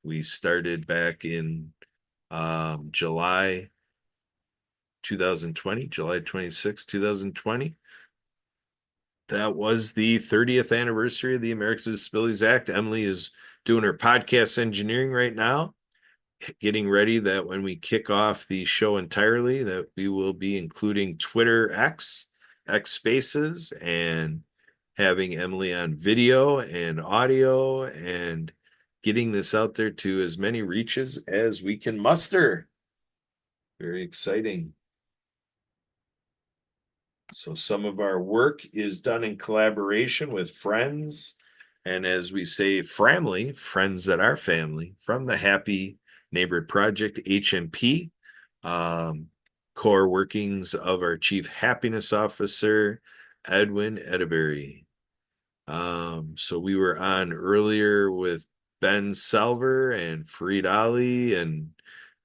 We started back in July 2020, July 26, 2020. That was the 30th anniversary of the Americans with Disabilities Act. Emily is doing her podcast engineering right now, getting ready that when we kick off the show entirely, that we will be including Twitter X Spaces, and having Emily on video and audio and getting this out there to as many reaches as we can muster. Very exciting. So some of our work is done in collaboration with friends, and as we say, family, friends that are family, from the Happy Neighborhood Project, HNP, core workings of our Chief Happiness Officer, Edwin Edeberry. So we were on earlier with Ben Salver and Farid Ali and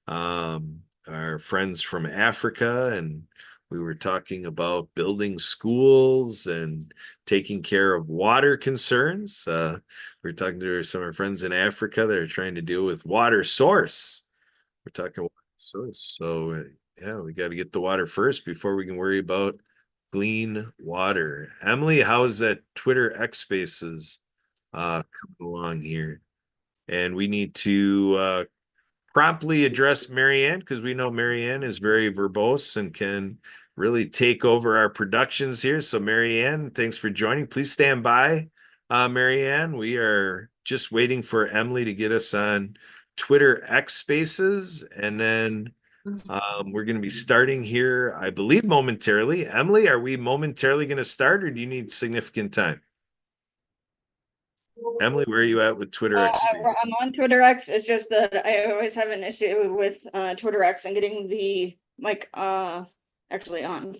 our friends from Africa, and we were talking about building schools and taking care of water concerns. We are talking to some of our friends in Africa that are trying to deal with water source. We're talking water source. So yeah, we got to get the water first before we can worry about clean water. Emily, how is that Twitter X Spaces coming along here? And we need to promptly address Marianne, because we know Marianne is very verbose and can really take over our productions here. So Marianne, thanks for joining. Please stand by, Marianne. We are just waiting for Emily to get us on Twitter X Spaces, and then we're going to be starting here, I believe, momentarily. Emily, are we momentarily going to start, or do you need significant time? Emily, where are you at with Twitter X Spaces? I'm on Twitter X. It's just that I always have an issue with Twitter X and getting the mic actually on.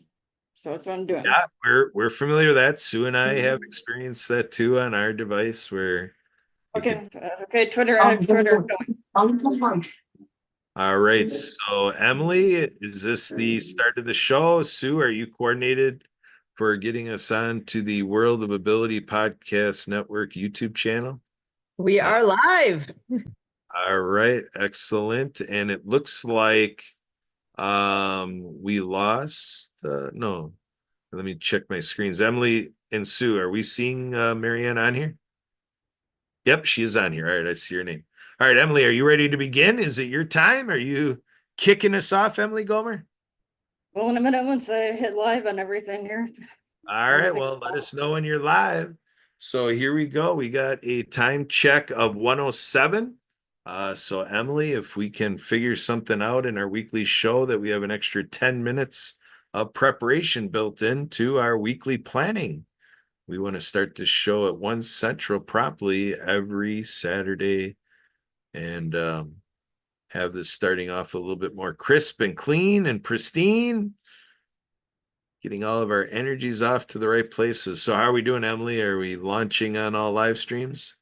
So that's what I'm doing. Yeah, we're familiar with that. Sue and I have experienced that too on our device where Okay, okay, Twitter. All right. So Emily, is this the start of the show? Sue, are you coordinated for getting us on to the World of Ability Podcast Network YouTube channel? We are live. All right, excellent. And it looks like we lost no. Let me check my screens. Emily and Sue, are we seeing Marianne on here? Yep, she is on here. All right, I see her name. All right, Emily, are you ready to begin? Is it your time? Are you kicking us off, Emily Gomer? Well, in a minute, once I hit live on everything here. All right, well, let us know when you're live. So here we go. We got a time check of 107. So Emily, if we can figure something out in our weekly show that we have an extra 10 minutes of preparation built into our weekly planning. We want to start this show at 1 Central promptly every Saturday, and have this starting off a little bit more crisp and clean and pristine, getting all of our energies off to the right places. So how are we doing, Emily? Are we launching on all live streams?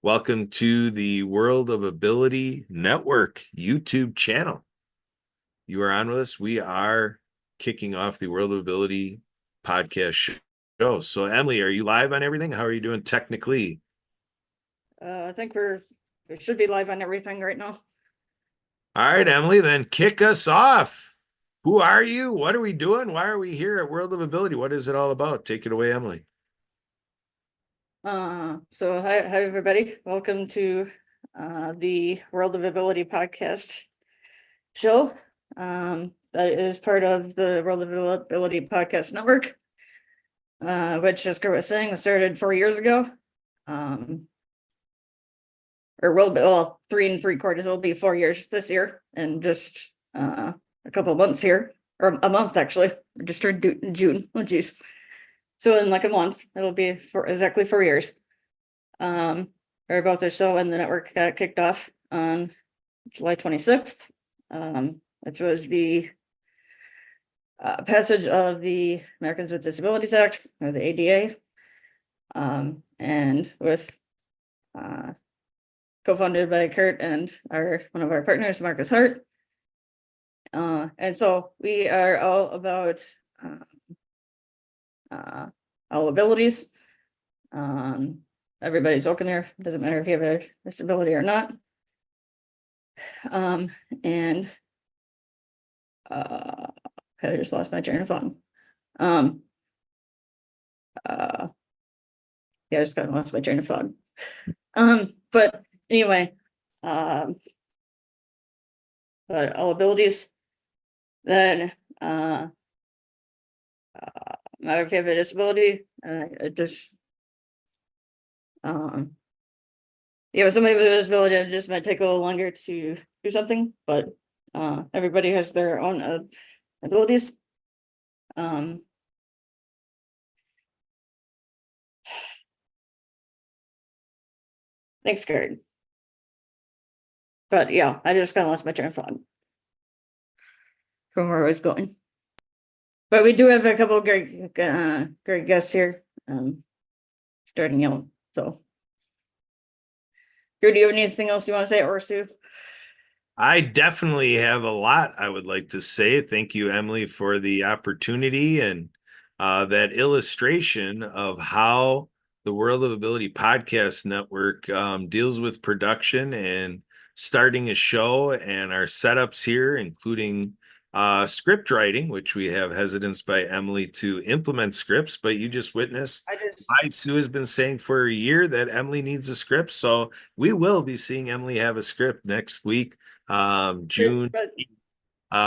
Welcome to the World of Ability Network YouTube channel. You are on with us. We are kicking off the World of Ability podcast show. So Emily, are you live on everything? How are you doing technically? I think we should be live on everything right now. All right, Emily, then kick us off. Who are you? What are we doing? Why are we here at World of Ability? What is it all about? Take it away, Emily. So hi everybody. Welcome to the World of Ability podcast show. That is part of the World of Ability Podcast Network, which, as Kurt was saying, was started 4 years ago. Or will be, well, 3 3/4. It'll be 4 years this year, and just a couple of months here, or a month actually. We just turned June. Oh geez. So in like a month, it'll be for exactly 4 years. Or about the show, and the network got kicked off on July 26th, which was the passage of the Americans with Disabilities Act, or the ADA, and with co-funded by Kurt and one of our partners, Marcus Hart. And so we are all about all abilities. everybody's welcome there. Doesn't matter if you have a disability or not. And I just lost my train of thought. Yeah, I just kind of lost my train of thought. But anyway, but all abilities, then, matter if you have a disability, it just, yeah, somebody with a disability, it just might take a little longer to do something, but, everybody has their own, abilities. Thanks, Karen. But yeah, I just kind of lost my train of thought from where I was going. But we do have a couple of great guests here, starting out, so. Drew, do you have anything else you want to say, or Sue? I definitely have a lot I would like to say. Thank you, Emily, for the opportunity and that illustration of how the World of Ability Podcast Network deals with production and starting a show, and our setups here, including script writing, which we have hesitance by Emily to implement scripts, but you just witnessed. Sue has been saying for a year that Emily needs a script, so we will be seeing Emily have a script next week, June,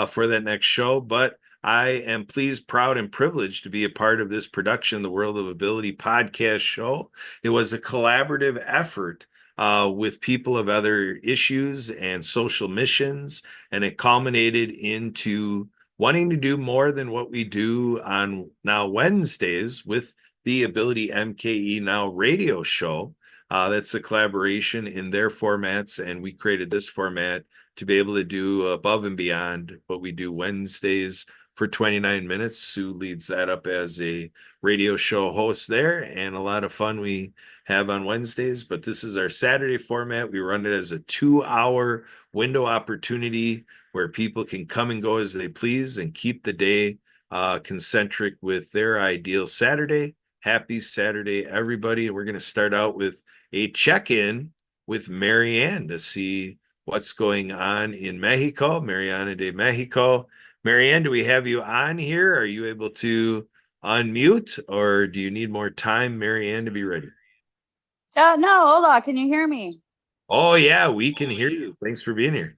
for that next show. But I am pleased, proud, and privileged to be a part of this production, the World of Ability podcast show. It was a collaborative effort with people of other issues and social missions, and it culminated into wanting to do more than what we do on now Wednesdays with the Ability MKE Now radio show. That's a collaboration in their formats, and we created this format to be able to do above and beyond what we do Wednesdays for 29 minutes. Sue leads that up as a radio show host there, and a lot of fun we have on Wednesdays. But this is our Saturday format. We run it as a 2-hour window opportunity where people can come and go as they please and keep the day concentric with their ideal Saturday. Happy Saturday, everybody. And we're going to start out with a check-in with Marianne to see what's going on in Mexico, Mariana de Mexico. Marianne, do we have you on here? Are you able to unmute, or do you need more time, Marianne, to be ready? No, hola, can you hear me? Oh yeah, we can hear you. Thanks for being here.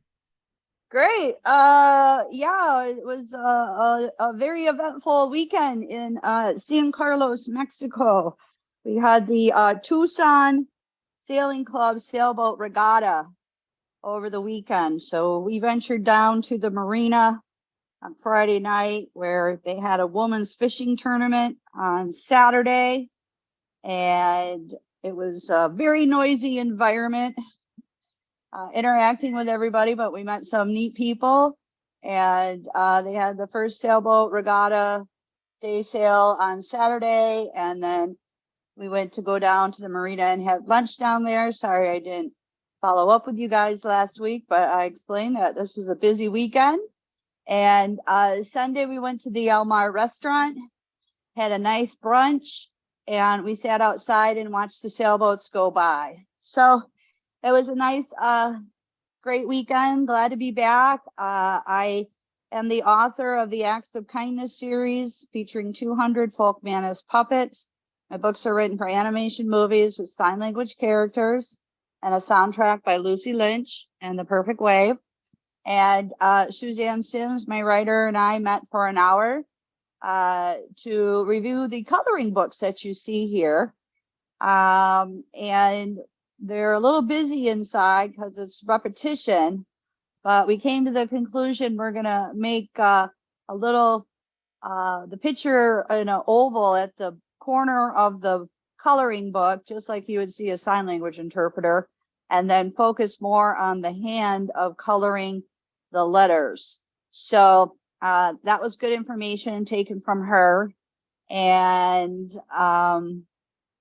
Great. Yeah, it was a very eventful weekend in San Carlos, Mexico. We had the Tucson Sailing Club Sailboat Regatta over the weekend. So we ventured down to the marina on Friday night, where they had a women's fishing tournament on Saturday, and it was a very noisy environment, interacting with everybody, but we met some neat people. And they had the first sailboat regatta day sail on Saturday, and then we went to go down to the marina and have lunch down there. Sorry I didn't follow up with you guys last week, but I explained that this was a busy weekend. And Sunday we went to the El Mar restaurant, had a nice brunch, and we sat outside and watched the sailboats go by. So it was a nice, great weekend. Glad to be back. I am the author of the Acts of Kindness series, featuring 200 folk manus puppets. My books are written for animation movies with sign language characters, and a soundtrack by Lucy Lynch and The Perfect Wave. And Suzanne Sims, my writer, and I met for an hour to review the coloring books that you see here. And they're a little busy inside because it's repetition, but we came to the conclusion we're going to make a little, the picture in an oval at the corner of the coloring book, just like you would see a sign language interpreter, and then focus more on the hand of coloring the letters. So that was good information taken from her. And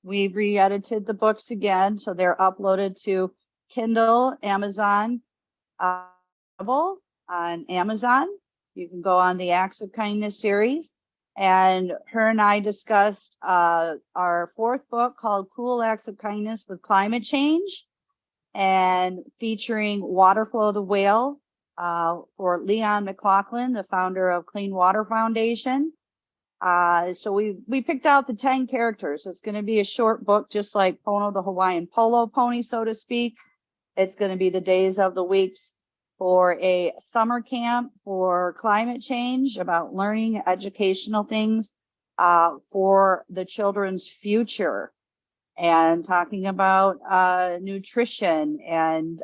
we've re-edited the books again, so they're uploaded to Kindle, Amazon, Audible on Amazon. You can go on the Acts of Kindness series. And her and I discussed our fourth book called Cool Acts of Kindness with Climate Change, and featuring Waterflow the Whale for Leon McLaughlin, the founder of Clean Water Foundation. So we picked out the 10 characters. It's going to be a short book, just like Pono the Hawaiian Polo Pony, so to speak. It's going to be the days of the weeks for a summer camp for climate change, about learning educational things for the children's future, and talking about nutrition and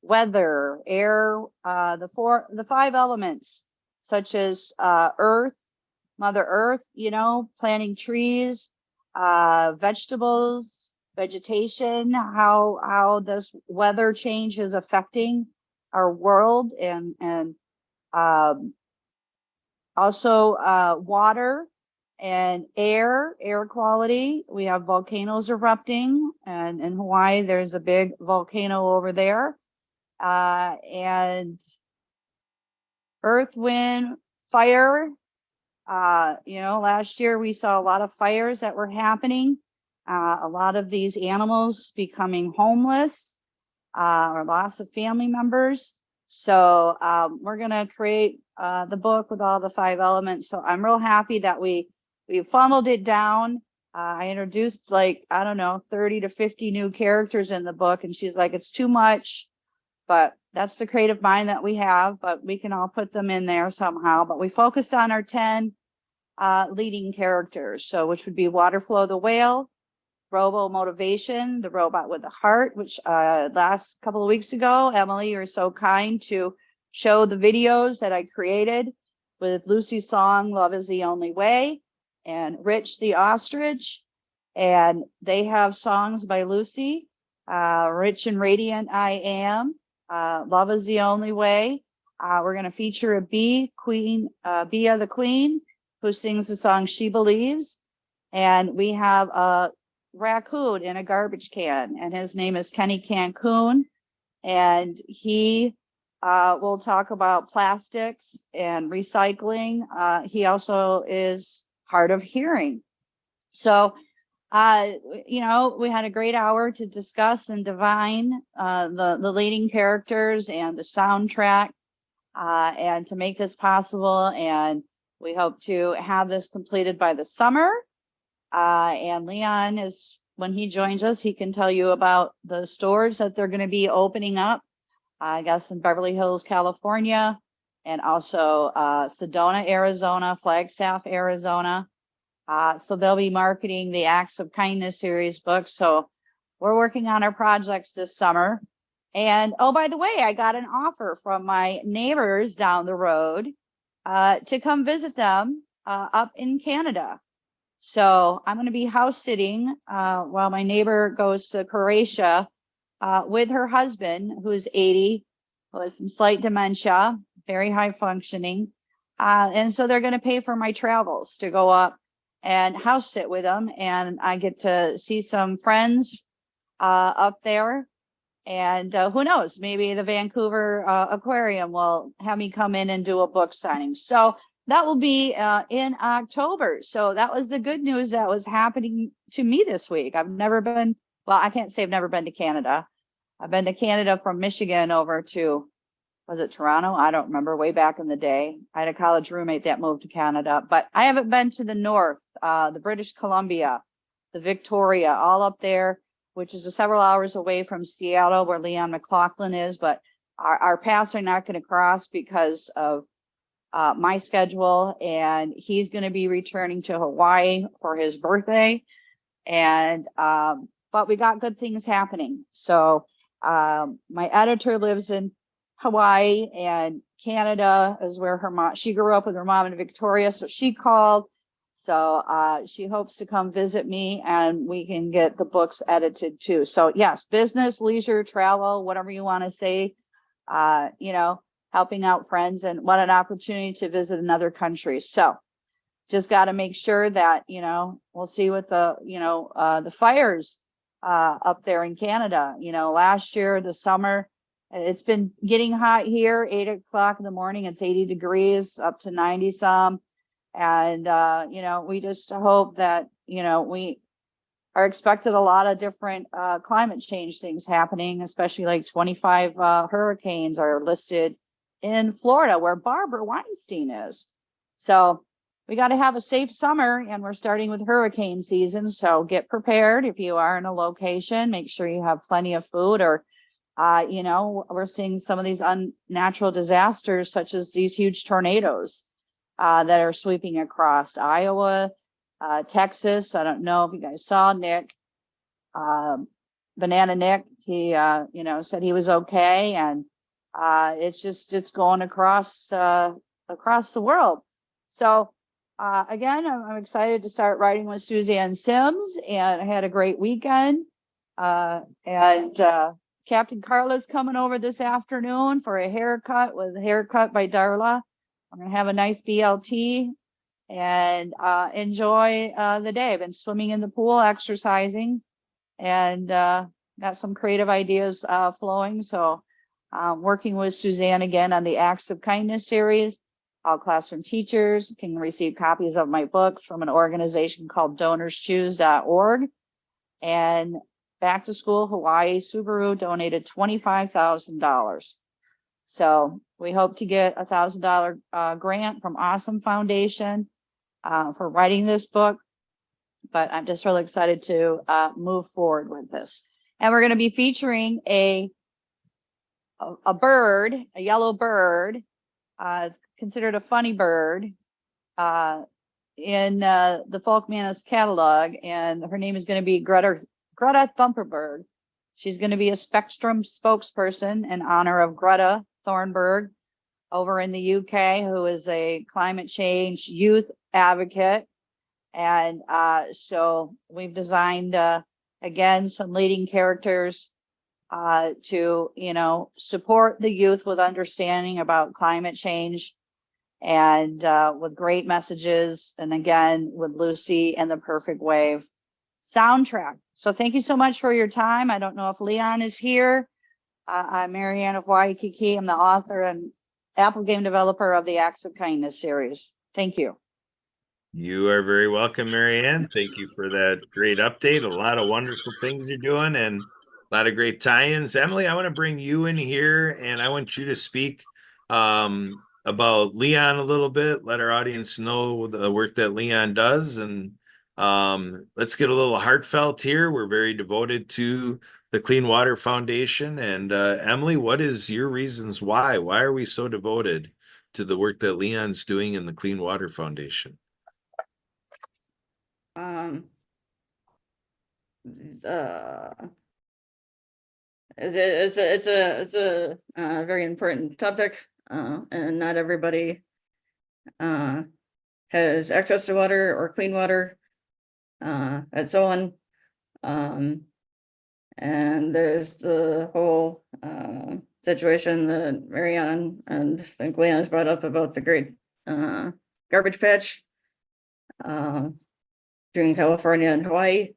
weather, air, the five elements, such as earth, Mother Earth, planting trees, vegetables, vegetation, how this weather change is affecting our world, and also water and air quality. We have volcanoes erupting, and in Hawaii there's a big volcano over there, and earth, wind, fire. Last year we saw a lot of fires that were happening, a lot of these animals becoming homeless, or loss of family members. So we're going to create the book with all the five elements. So I'm real happy that we funneled it down. I introduced 30 to 50 new characters in the book, and she's like, it's too much, but that's the creative mind that we have, but we can all put them in there somehow. But we focused on our 10 leading characters, so which would be Waterflow the Whale, Robo Motivation, the robot with a heart, which last couple of weeks ago, Emily, you were so kind to show the videos that I created with Lucy's song, Love is the Only Way, and Rich the Ostrich. And they have songs by Lucy, Rich and Radiant I Am, Love is the Only Way. We're going to feature a bee, Bia the Queen, who sings the song She Believes. And we have a raccoon in a garbage can, and his name is Kenny Cancun, and he will talk about plastics and recycling. He also is hard of hearing. So we had a great hour to discuss and divine the leading characters and the soundtrack, and to make this possible. And we hope to have this completed by the summer. And Leon when he joins us, he can tell you about the stores that they're going to be opening up, I guess, in Beverly Hills, California, and also Sedona, Arizona, Flagstaff, Arizona. So they'll be marketing the Acts of Kindness series books. So we're working on our projects this summer. And oh, by the way, I got an offer from my neighbors down the road to come visit them up in Canada. So I'm going to be house sitting while my neighbor goes to Croatia with her husband, who's 80, with some slight dementia, very high functioning. And so they're going to pay for my travels to go up and house sit with them. And I get to see some friends up there. And who knows, maybe the Vancouver Aquarium will have me come in and do a book signing. So that will be in October. So that was the good news that was happening to me this week. I've never been, well, I can't say I've never been to Canada. I've been to Canada from Michigan over to, was it Toronto? I don't remember, way back in the day. I had a college roommate that moved to Canada, but I haven't been to the north, the British Columbia, the Victoria, all up there, which is several hours away from Seattle, where Leon McLaughlin is. But our paths are not going to cross because of my schedule, and he's going to be returning to Hawaii for his birthday. And but we got good things happening. So my editor lives in Hawaii, and Canada is where her mom, she grew up with her mom in Victoria, so she called. So she hopes to come visit me, and we can get the books edited too. So yes, business, leisure, travel, whatever you want to say, helping out friends, and what an opportunity to visit another country. So just got to make sure that, we'll see what the fires up there in Canada. Last year, the summer, it's been getting hot here, 8 o'clock in the morning, it's 80 degrees, up to 90 some. And, you know, we just hope that, you know, we are expected a lot of different climate change things happening, especially like 25 hurricanes are listed in Florida where Barbara Weinstein is. So we got to have a safe summer, and we're starting with hurricane season. So get prepared if you are in a location, make sure you have plenty of food, or, you know, we're seeing some of these unnatural disasters, such as these huge tornadoes that are sweeping across Iowa, Texas. I don't know if you guys saw Nick, Banana Nick. He, you know, said he was okay, and it's going across across the world. So again, I'm excited to start writing with Suzanne Sims, and I had a great weekend. And Captain Carla's coming over this afternoon for a haircut with Haircut by Darla. I'm gonna have a nice BLT and enjoy the day. I've been swimming in the pool, exercising, and got some creative ideas flowing. So working with Suzanne again on the Acts of Kindness series. All classroom teachers can receive copies of my books from an organization called DonorsChoose.org. And Back to School Hawaii Subaru donated $25,000. So we hope to get a $1,000 grant from Awesome Foundation for writing this book. But I'm just really excited to move forward with this. And we're going to be featuring a bird, a yellow bird. It's considered a funny bird in the Folkmanis catalog, and her name is going to be Greta Thunberg. She's going to be a Spectrum spokesperson in honor of Greta Thunberg over in the UK, who is a climate change youth advocate. And so we've designed, again, some leading characters to, you know, support the youth with understanding about climate change, and with great messages. And again, with Lucy and the Perfect Wave soundtrack. So thank you so much for your time. I don't know if Leon is here. I'm Marianne of Waikiki. I'm the author and Apple game developer of the Acts of Kindness series. Thank you. You are very welcome, Marianne. Thank you for that great update. A lot of wonderful things you're doing and a lot of great tie-ins. Emily, I want to bring you in here, and I want you to speak about Leon a little bit. Let our audience know the work that Leon does, and let's get a little heartfelt here. We're very devoted to the Clean Water Foundation. And Emily, what is your reasons why? Why are we so devoted to the work that Leon's doing in the Clean Water Foundation? It's a very important topic, and not everybody has access to water or clean water, and so on. And there's the whole situation that Marianne and I think Leon has brought up about the great garbage patch between California and Hawaii.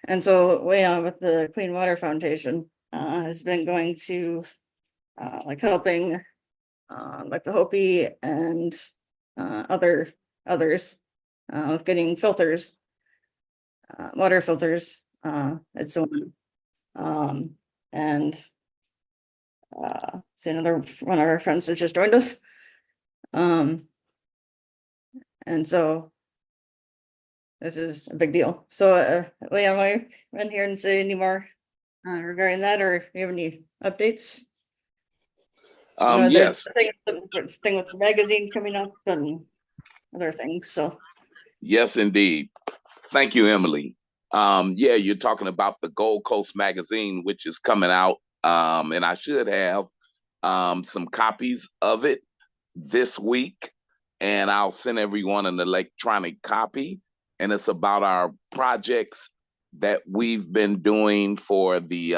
And so Leon with the Clean Water Foundation has been going to like helping like the Hopi and others with getting filters, water filters, and so on. And see, another one of our friends that just joined us. And so this is a big deal. So Leon, want to come in here and say any more regarding that, or do you have any updates? Yes. There's a thing with the magazine coming up and other things. So Yes, indeed. Thank you, Emily. Yeah, you're talking about the Gold Coast magazine, which is coming out, and I should have some copies of it this week, and I'll send everyone an electronic copy. And it's about our projects that we've been doing for the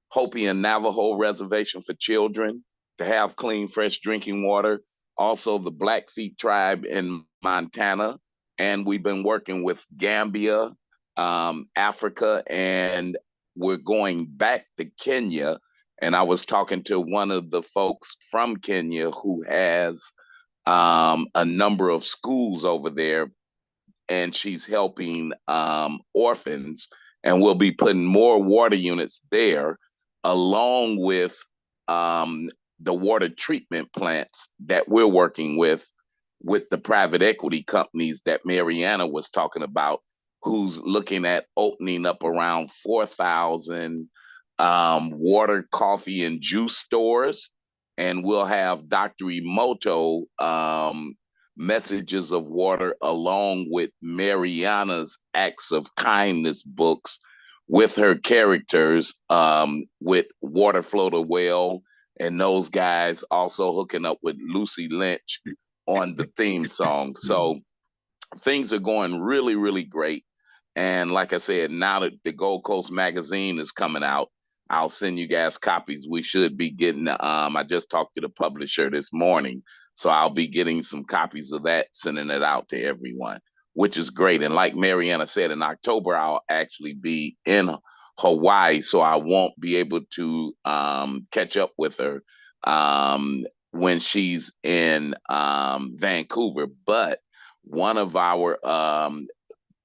Hopi and Navajo Reservation for Children to have clean, fresh drinking water. Also, the Blackfeet tribe in Montana. And we've been working with Gambia, Africa, and we're going back to Kenya. And I was talking to one of the folks from Kenya who has a number of schools over there, and she's helping orphans, and we'll be putting more water units there, along with the water treatment plants that we're working with the private equity companies that Mariana was talking about, who's looking at opening up around 4,000 water, coffee, and juice stores. And we'll have Dr. Emoto messages of water along with Mariana's acts of kindness books with her characters, with Water Flow to Well, and those guys also hooking up with Lucy Lynch on the theme song. So things are going really, really great. And like I said, now that the Gold Coast magazine is coming out, I'll send you guys copies. We should be getting, I just talked to the publisher this morning, so I'll be getting some copies of that, sending it out to everyone, which is great. And like Mariana said, in October, I'll actually be in Hawaii, so I won't be able to catch up with her when she's in Vancouver. But one of our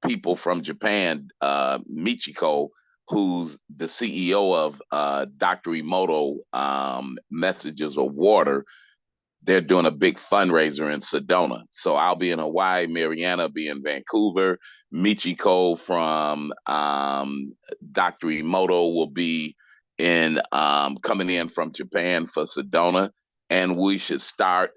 people from Japan, Michiko, who's the CEO of Dr. Emoto Messages of Water, they're doing a big fundraiser in Sedona. So I'll be in Hawaii, Mariana be in Vancouver, Michiko from Dr. Emoto will be in coming in from Japan for Sedona. And we should start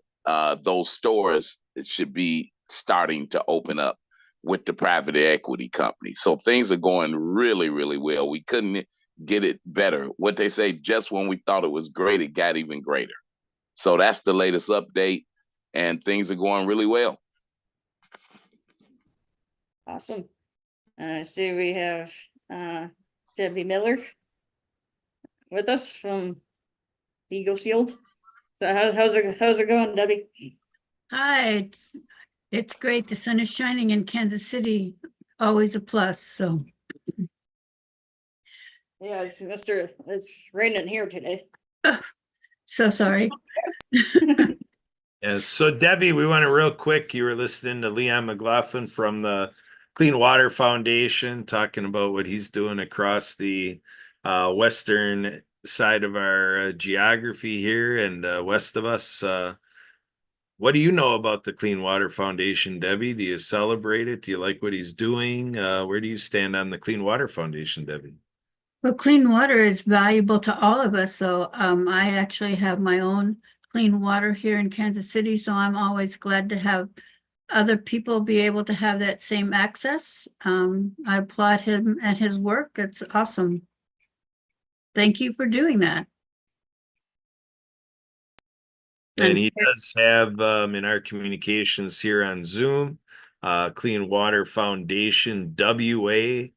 those stores. It should be starting to open up with the private equity company. So things are going really, really well. We couldn't get it better. What they say, just when we thought it was great, it got even greater. So that's the latest update, and things are going really well. Awesome. I see we have Debbie Miller with us from Eagle Shield. So how's it going, Debbie? Hi, it's great. The sun is shining in Kansas City, always a plus, so. Yeah, it's raining here today. So sorry. Yeah, so Debbie, we want to real quick, you were listening to Leon McLaughlin from the Clean Water Foundation, talking about what he's doing across the western side of our geography here and west of us. What do you know about the Clean Water Foundation, Debbie? Do you celebrate it? Do you like what he's doing? Where do you stand on the Clean Water Foundation, Debbie? Well, clean water is valuable to all of us. So I actually have my own clean water here in Kansas City. So I'm always glad to have other people be able to have that same access. I applaud him and his work. It's awesome. Thank you for doing that. And he does have in our communications here on Zoom, Clean Water Foundation WA.org.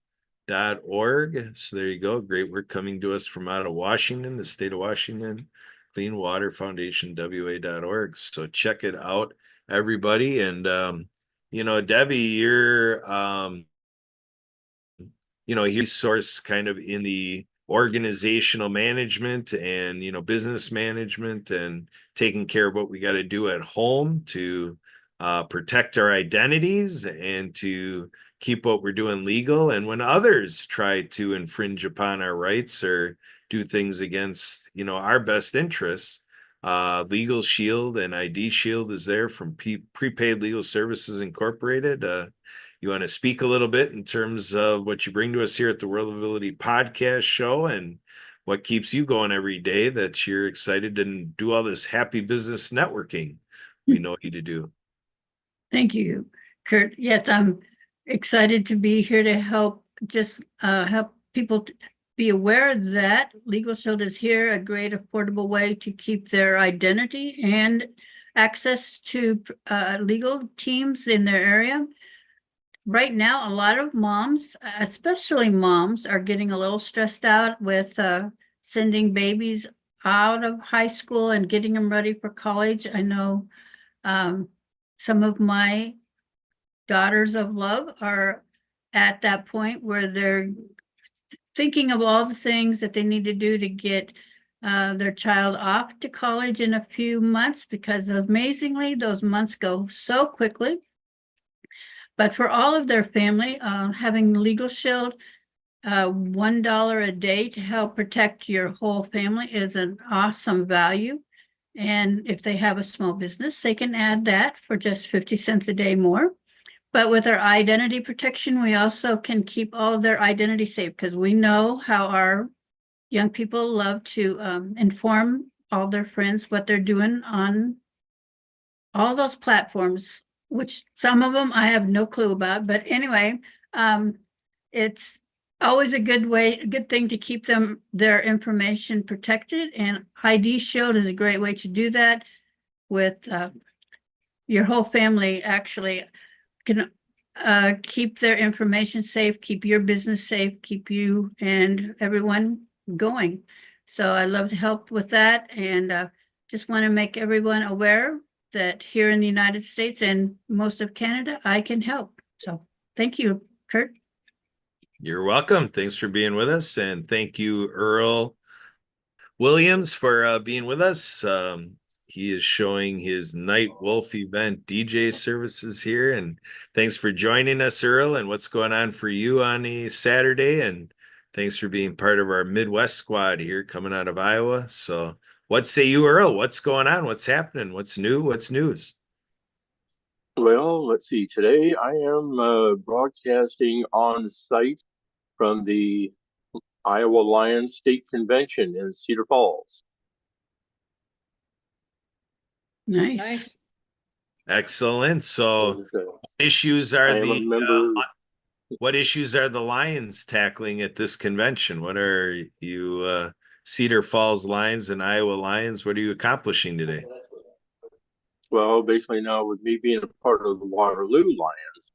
So there you go. Great work coming to us from out of Washington, the state of Washington. Clean Water Foundation WA.org. So check it out, everybody. And Debbie, you're you source kind of in the organizational management and business management and taking care of what we got to do at home to protect our identities and to keep what we're doing legal. And when others try to infringe upon our rights or do things against our best interests, Legal Shield and ID Shield is there from Prepaid Legal Services Incorporated. You want to speak a little bit in terms of what you bring to us here at the World of Ability podcast show and what keeps you going every day that you're excited to do all this happy business networking we know you to do. Thank you, Kurt. Yes, I'm excited to be here to help help people be aware that Legal Shield is here, a great affordable way to keep their identity and access to legal teams in their area. Right now, a lot of moms, especially moms, are getting a little stressed out with sending babies out of high school and getting them ready for college. I know some of my daughters of love are at that point where they're thinking of all the things that they need to do to get their child off to college in a few months, because amazingly, those months go so quickly. But for all of their family, having Legal Shield, $1 a day to help protect your whole family is an awesome value. And if they have a small business, they can add that for just 50 cents a day more. But with our identity protection, we also can keep all of their identity safe, because we know how our young people love to inform all their friends what they're doing on all those platforms, which some of them I have no clue about. But anyway, it's always a good thing to keep their information protected. And ID Shield is a great way to do that. With your whole family actually can keep their information safe, keep your business safe, keep you and everyone going. So I love to help with that, and just want to make everyone aware that here in the United States and most of Canada, I can help. So thank you, Kurt. You're welcome. Thanks for being with us. And thank you, Earl Williams, for being with us. He is showing his Night Wolf event DJ services here. And thanks for joining us, Earl, and what's going on for you on a Saturday. And thanks for being part of our Midwest squad here coming out of Iowa. So what say you, Earl? What's going on? What's happening? What's new? What's news? Well, let's see. Today I am broadcasting on site from the Iowa Lions State Convention in Cedar Falls. Nice. Excellent. So issues I are am a member. what issues are the Lions tackling at this convention? What are you Cedar Falls Lions and Iowa Lions? What are you accomplishing today? Well, basically now with me being a part of the Waterloo Lions,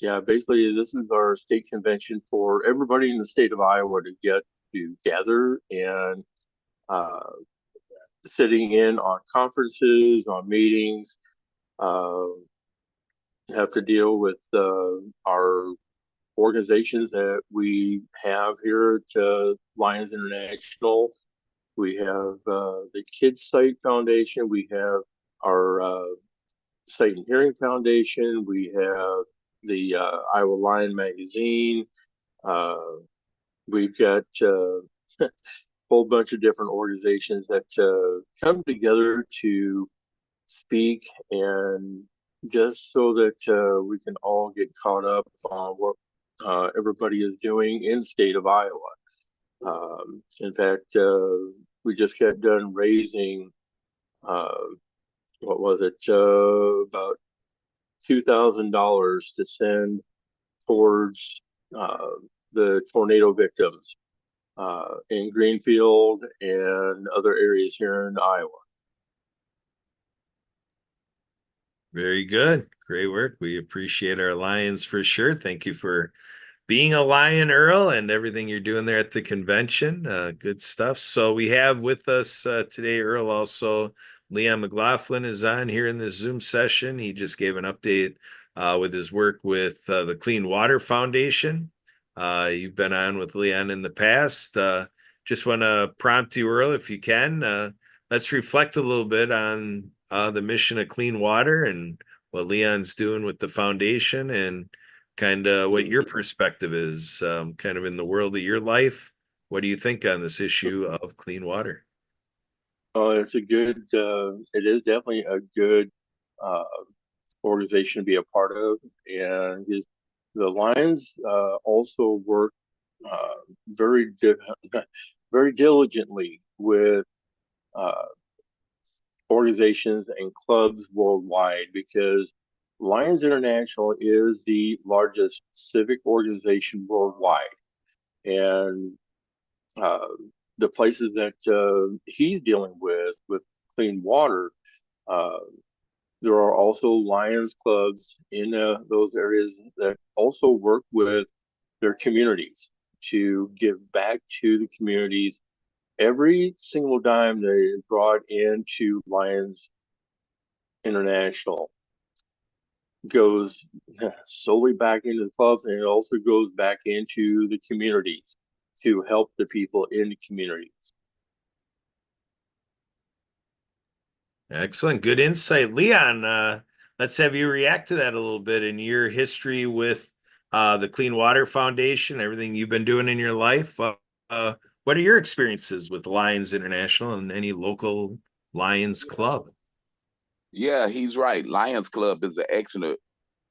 yeah, basically this is our state convention for everybody in the state of Iowa to get together and sitting in on conferences, on meetings, have to deal with our organizations that we have here at Lions International. We have the Kids Sight Foundation. We have our Sight and Hearing Foundation. We have the Iowa Lion Magazine. We've got a whole bunch of different organizations that come together to speak, and just so that we can all get caught up on what everybody is doing in the state of Iowa. In fact, we just got done raising, what was it, about $2,000 to send towards the tornado victims in Greenfield and other areas here in Iowa. Very good. Great work. We appreciate our Lions for sure. Thank you for being a Lion, Earl, and everything you're doing there at the convention. Good stuff. So we have with us today, Earl, also Leon McLaughlin is on here in this Zoom session. He just gave an update with his work with the Clean Water Foundation. You've been on with Leon in the past. Just want to prompt you, Earl, if you can. Let's reflect a little bit on the mission of clean water and what Leon's doing with the foundation, and kind of what your perspective is kind of in the world of your life. What do you think on this issue of clean water? It's a good, it is definitely a good organization to be a part of. And the Lions also work very diligently with organizations and clubs worldwide, because Lions International is the largest civic organization worldwide. And the places that he's dealing with clean water, there are also Lions clubs in those areas that also work with their communities to give back to the communities. Every single dime that is brought into Lions International goes solely back into the clubs, and it also goes back into the communities to help the people in the communities. Excellent. Good insight. Leon, let's have you react to that a little bit in your history with the Clean Water Foundation, everything you've been doing in your life. What are your experiences with Lions International and any local Lions Club? Yeah, he's right. Lions Club is an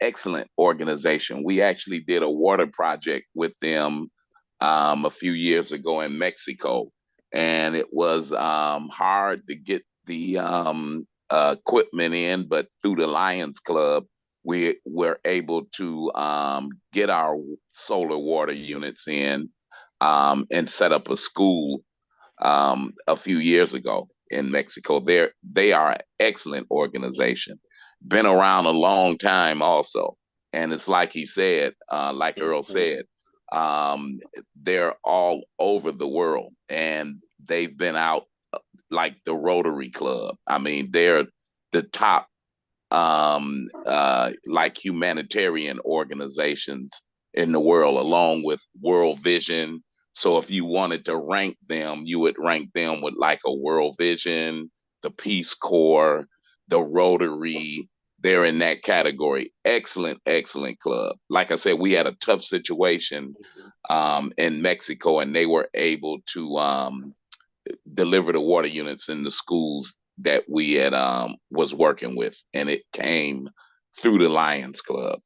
excellent organization. We actually did a water project with them a few years ago in Mexico, and it was hard to get the equipment in, but through the Lions Club, we were able to get our solar water units in and set up a school a few years ago in Mexico. They are an excellent organization, been around a long time also. And it's like he said, like Earl said, they're all over the world, and they've been out like the Rotary Club. I mean, they're the top like humanitarian organizations in the world, along with World Vision. So if you wanted to rank them, you would rank them with like a World Vision, the Peace Corps, the Rotary. They're in that category. Excellent club. Like I said, we had a tough situation in Mexico, and they were able to deliver the water units in the schools that we had was working with, and it came through the Lions Club.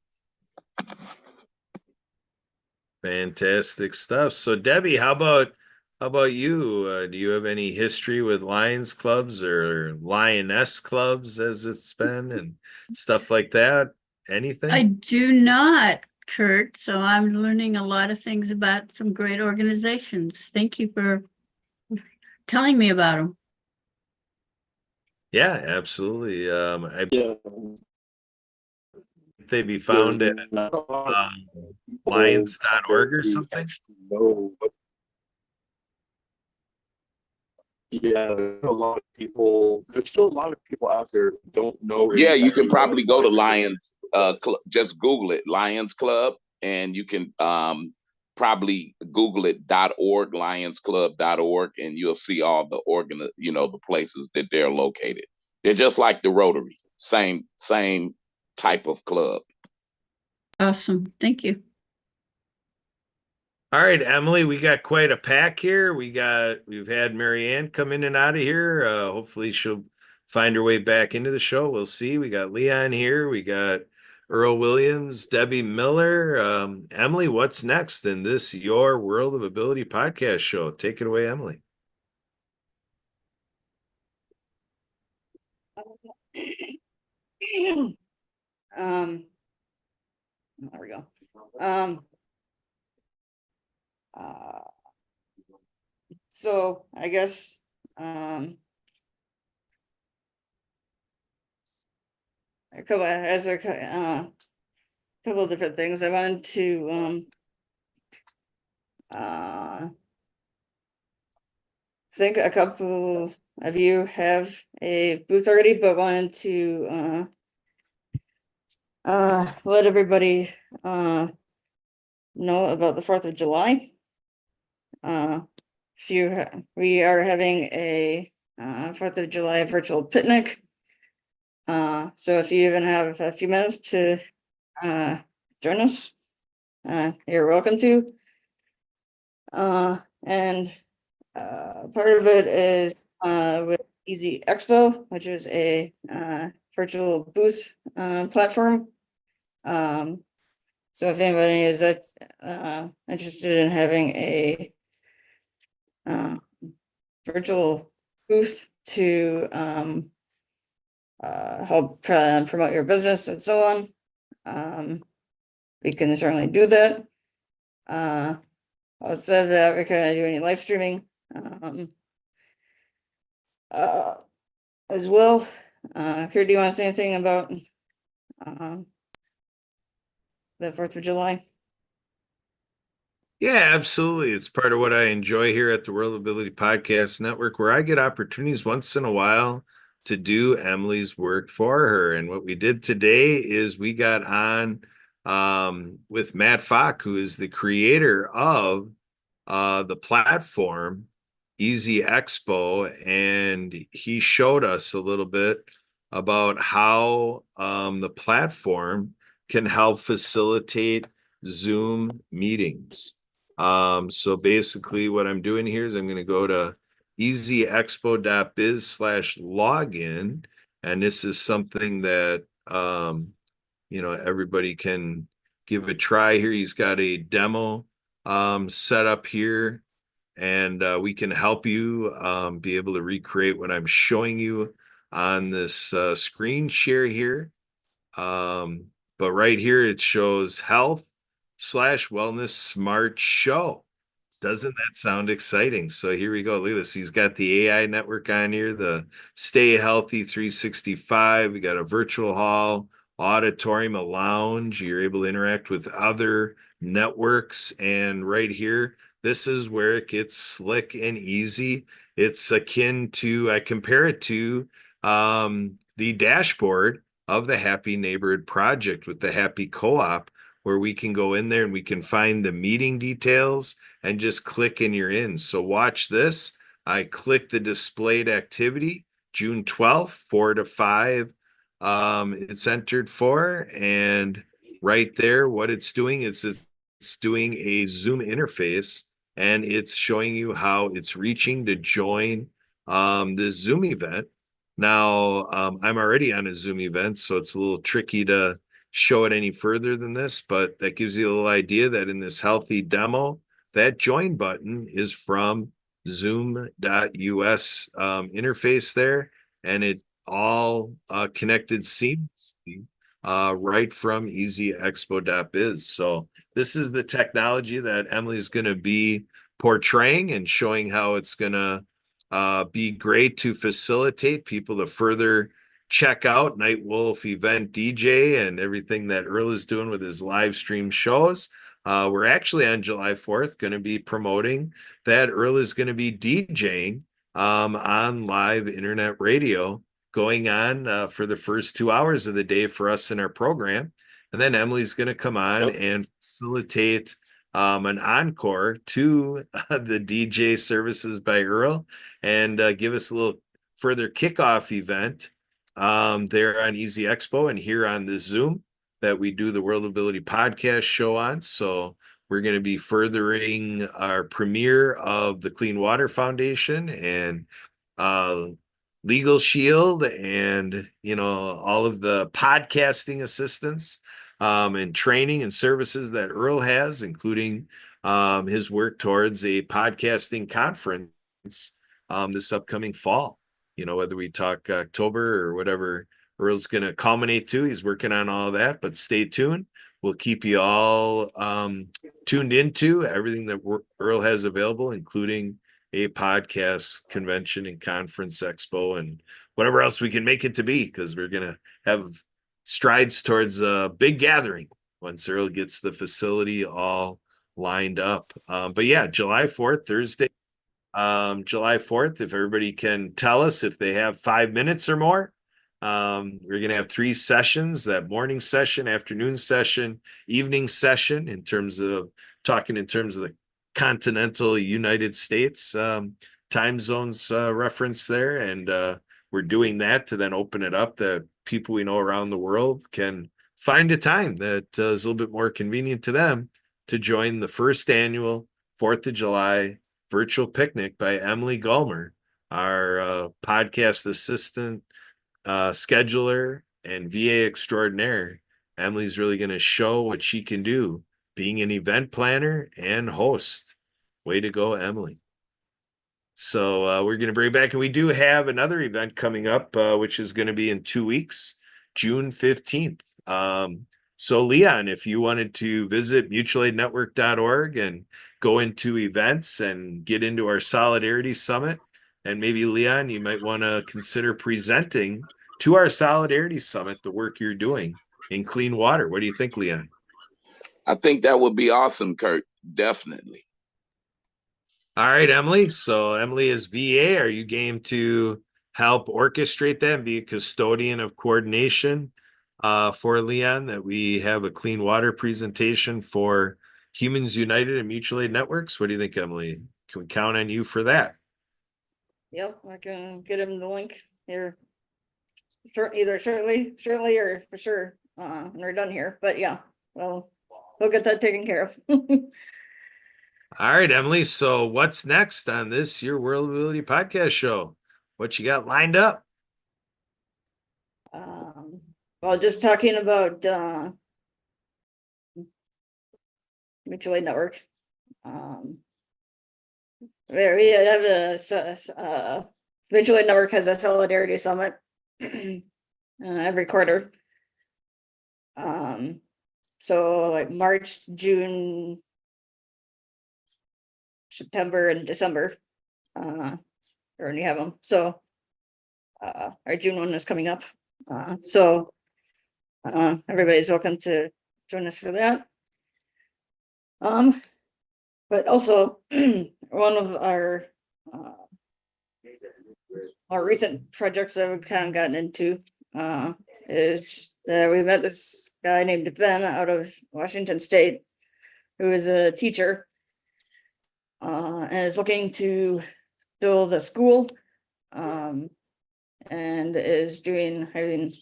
Fantastic stuff. So Debbie, how about you? Do you have any history with Lions clubs or Lioness clubs as it's been and stuff like that? Anything? I do not, Kurt, so I'm learning a lot of things about some great organizations. Thank you for telling me about them. Yeah, absolutely. Yeah. They be found at There's not a lot of people lions.org or who something. actually know what- Yeah, there's a lot of people. There's still a lot of people out there who don't know. Yeah, you can exactly probably go to what- Lions just Google it, Lions Club, and you can probably Google it .org, lionsclub.org, and you'll see all the the places that they're located. They're just like the Rotary, same type of club. Awesome. Thank you. All right, Emily, we got quite a pack here. We've had Marianne come in and out of here. Hopefully she'll find her way back into the show. We'll see. We got Leon here. We got Earl Williams, Debbie Miller. Emily, what's next in this Your World of Ability podcast show? Take it away, Emily. There we go. So I guess, couple of different things. I wanted to, think a couple of you have a booth already, but wanted to, let everybody, know about the 4th of July. We are having a 4th of July virtual picnic. So if you even have a few minutes to join us, you're welcome to. And part of it is with Easy Expo, which is a virtual booth platform. So if anybody is interested in having a virtual booth to help promote your business and so on, we can certainly do that. Outside of that, we can't do any live streaming as well. Here, do you want to say anything about the 4th of July? Yeah, absolutely. It's part of what I enjoy here at the World Ability Podcast Network, where I get opportunities once in a while to do Emily's work for her. And what we did today is we got on with Matt Falk, who is the creator of the platform Easy Expo, and he showed us a little bit about how the platform can help facilitate Zoom meetings. So basically what I'm doing here is I'm going to go to easyexpo.biz/login, and this is something that everybody can give a try here. He's got a demo set up here, and we can help you be able to recreate what I'm showing you on this screen share here. But right here it shows health/wellness smart show. Doesn't that sound exciting? So here we go. Look at this. He's got the AI network on here, the Stay Healthy 365. We got a virtual hall, auditorium, a lounge. You're able to interact with other networks. And right here, this is where it gets slick and easy. It's akin to, I compare it to the dashboard of the Happy Neighborhood Project with the Happy Co-op, where we can go in there and we can find the meeting details and just click and you're in. So watch this. I click the displayed activity, June 12th, 4 to 5. It's entered for, and right there, what it's doing is it's doing a Zoom interface, and it's showing you how it's reaching to join this Zoom event. Now, I'm already on a Zoom event, so it's a little tricky to show it any further than this, but that gives you a little idea that in this healthy demo, that join button is from zoom.us interface there, and it all connected seamlessly right from easyexpo.biz. So this is the technology that Emily's going to be portraying and showing how it's going to be great to facilitate people to further check out Night Wolf Event DJ and everything that Earl is doing with his live stream shows. We're actually on July 4th going to be promoting that Earl is going to be DJing on live internet radio going on for the first 2 hours of the day for us in our program. And then Emily's going to come on and facilitate an encore to the DJ services by Earl and give us a little further kickoff event there on Easy Expo and here on the Zoom that we do the World Ability podcast show on. So we're going to be furthering our premiere of the Clean Water Foundation and Legal Shield and, all of the podcasting assistance and training and services that Earl has, including his work towards a podcasting conference this upcoming fall. Whether we talk October or whatever Earl's going to culminate to, he's working on all of that, but stay tuned. We'll keep you all tuned into everything that Earl has available, including a podcast convention and conference expo and whatever else we can make it to be, because we're going to have strides towards a big gathering once Earl gets the facility all lined up. But yeah, July 4th, Thursday, July 4th, if everybody can tell us if they have 5 minutes or more. We're going to have 3 sessions, that morning session, afternoon session, evening session, in terms of the continental United States time zones reference there. And we're doing that to then open it up that people we know around the world can find a time that is a little bit more convenient to them to join the first annual 4th of July virtual picnic by Emily Gulmer, our podcast assistant, scheduler, and VA extraordinaire. Emily's really going to show what she can do being an event planner and host. Way to go, Emily. So we're going to bring it back, and we do have another event coming up, which is going to be in 2 weeks, June 15th. So Leon, if you wanted to visit mutualaidnetwork.org and go into events and get into our Solidarity Summit, and maybe Leon, you might want to consider presenting to our Solidarity Summit the work you're doing in clean water. What do you think, Leon? I think that would be awesome, Kurt. Definitely. All right, Emily. So Emily is VA. Are you game to help orchestrate that and be a custodian of coordination for Leon, that we have a clean water presentation for Humans United and Mutual Aid Networks? What do you think, Emily? Can we count on you for that? Yep, I can get him the link here. Either shortly or for sure, when we're done here, but yeah, well, we'll get that taken care of. All right, Emily. So what's next on this Your World Ability podcast show? What you got lined up? Well, just talking about, mutual aid network. Where we have mutual aid network has a solidarity summit every quarter. So like March, June, September, and December. We already have them. So our June one is coming up. Everybody's welcome to join us for that. But also one of our recent projects that we've kind of gotten into is that we met this guy named Ben out of Washington State, who is a teacher and is looking to build a school, and is doing, I mean,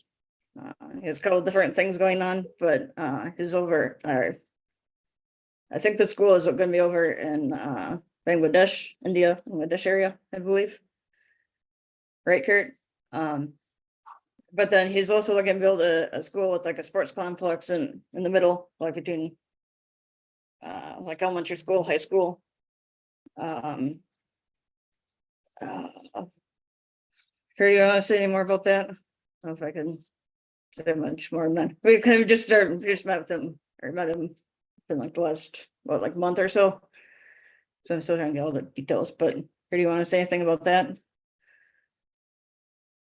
he has a couple different things going on, but he's over, I think the school is going to be over in Bangladesh, Bangladesh area, I believe. Right, Kurt? But then he's also looking to build a school with like a sports complex in the middle, like between like elementary school, high school. Kurt, you want to say any more about that? I don't know if I can say much more than that. We kind of just met with him, or met him in like the last, like month or so. So I'm still trying to get all the details, but do you want to say anything about that?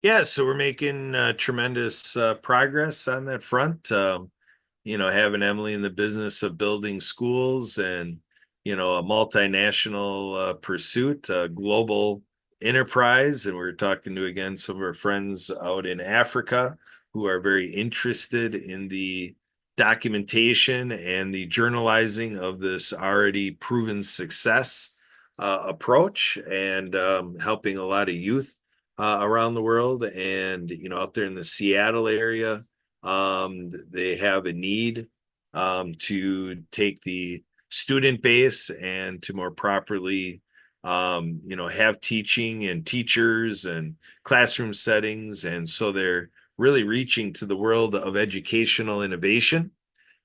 Yeah, so we're making tremendous progress on that front. Having Emily in the business of building schools and, a multinational pursuit, a global enterprise. And we're talking to, again, some of our friends out in Africa who are very interested in the documentation and the journalizing of this already proven success approach, and helping a lot of youth around the world. And out there in the Seattle area, they have a need to take the student base and to more properly have teaching and teachers and classroom settings. And so they're really reaching to the world of educational innovation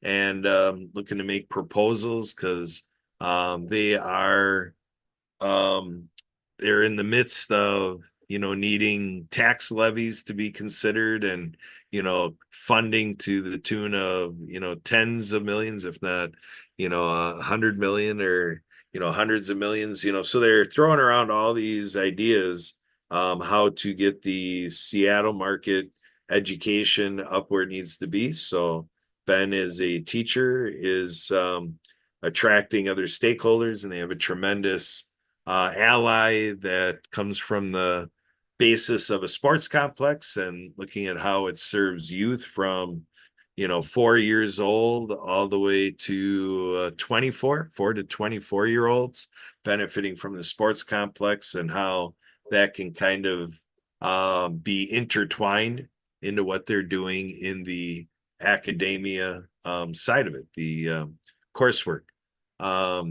and looking to make proposals, because they are they're in the midst of needing tax levies to be considered, and funding to the tune of tens of millions, if not 100 million, or hundreds of millions. So they're throwing around all these ideas how to get the Seattle market education up where it needs to be. So Ben is a teacher, is attracting other stakeholders, and they have a tremendous ally that comes from the basis of a sports complex, and looking at how it serves youth from 4 years old all the way to 4 to 24 year olds, benefiting from the sports complex, and how that can kind of be intertwined into what they're doing in the academia side of it, the coursework. All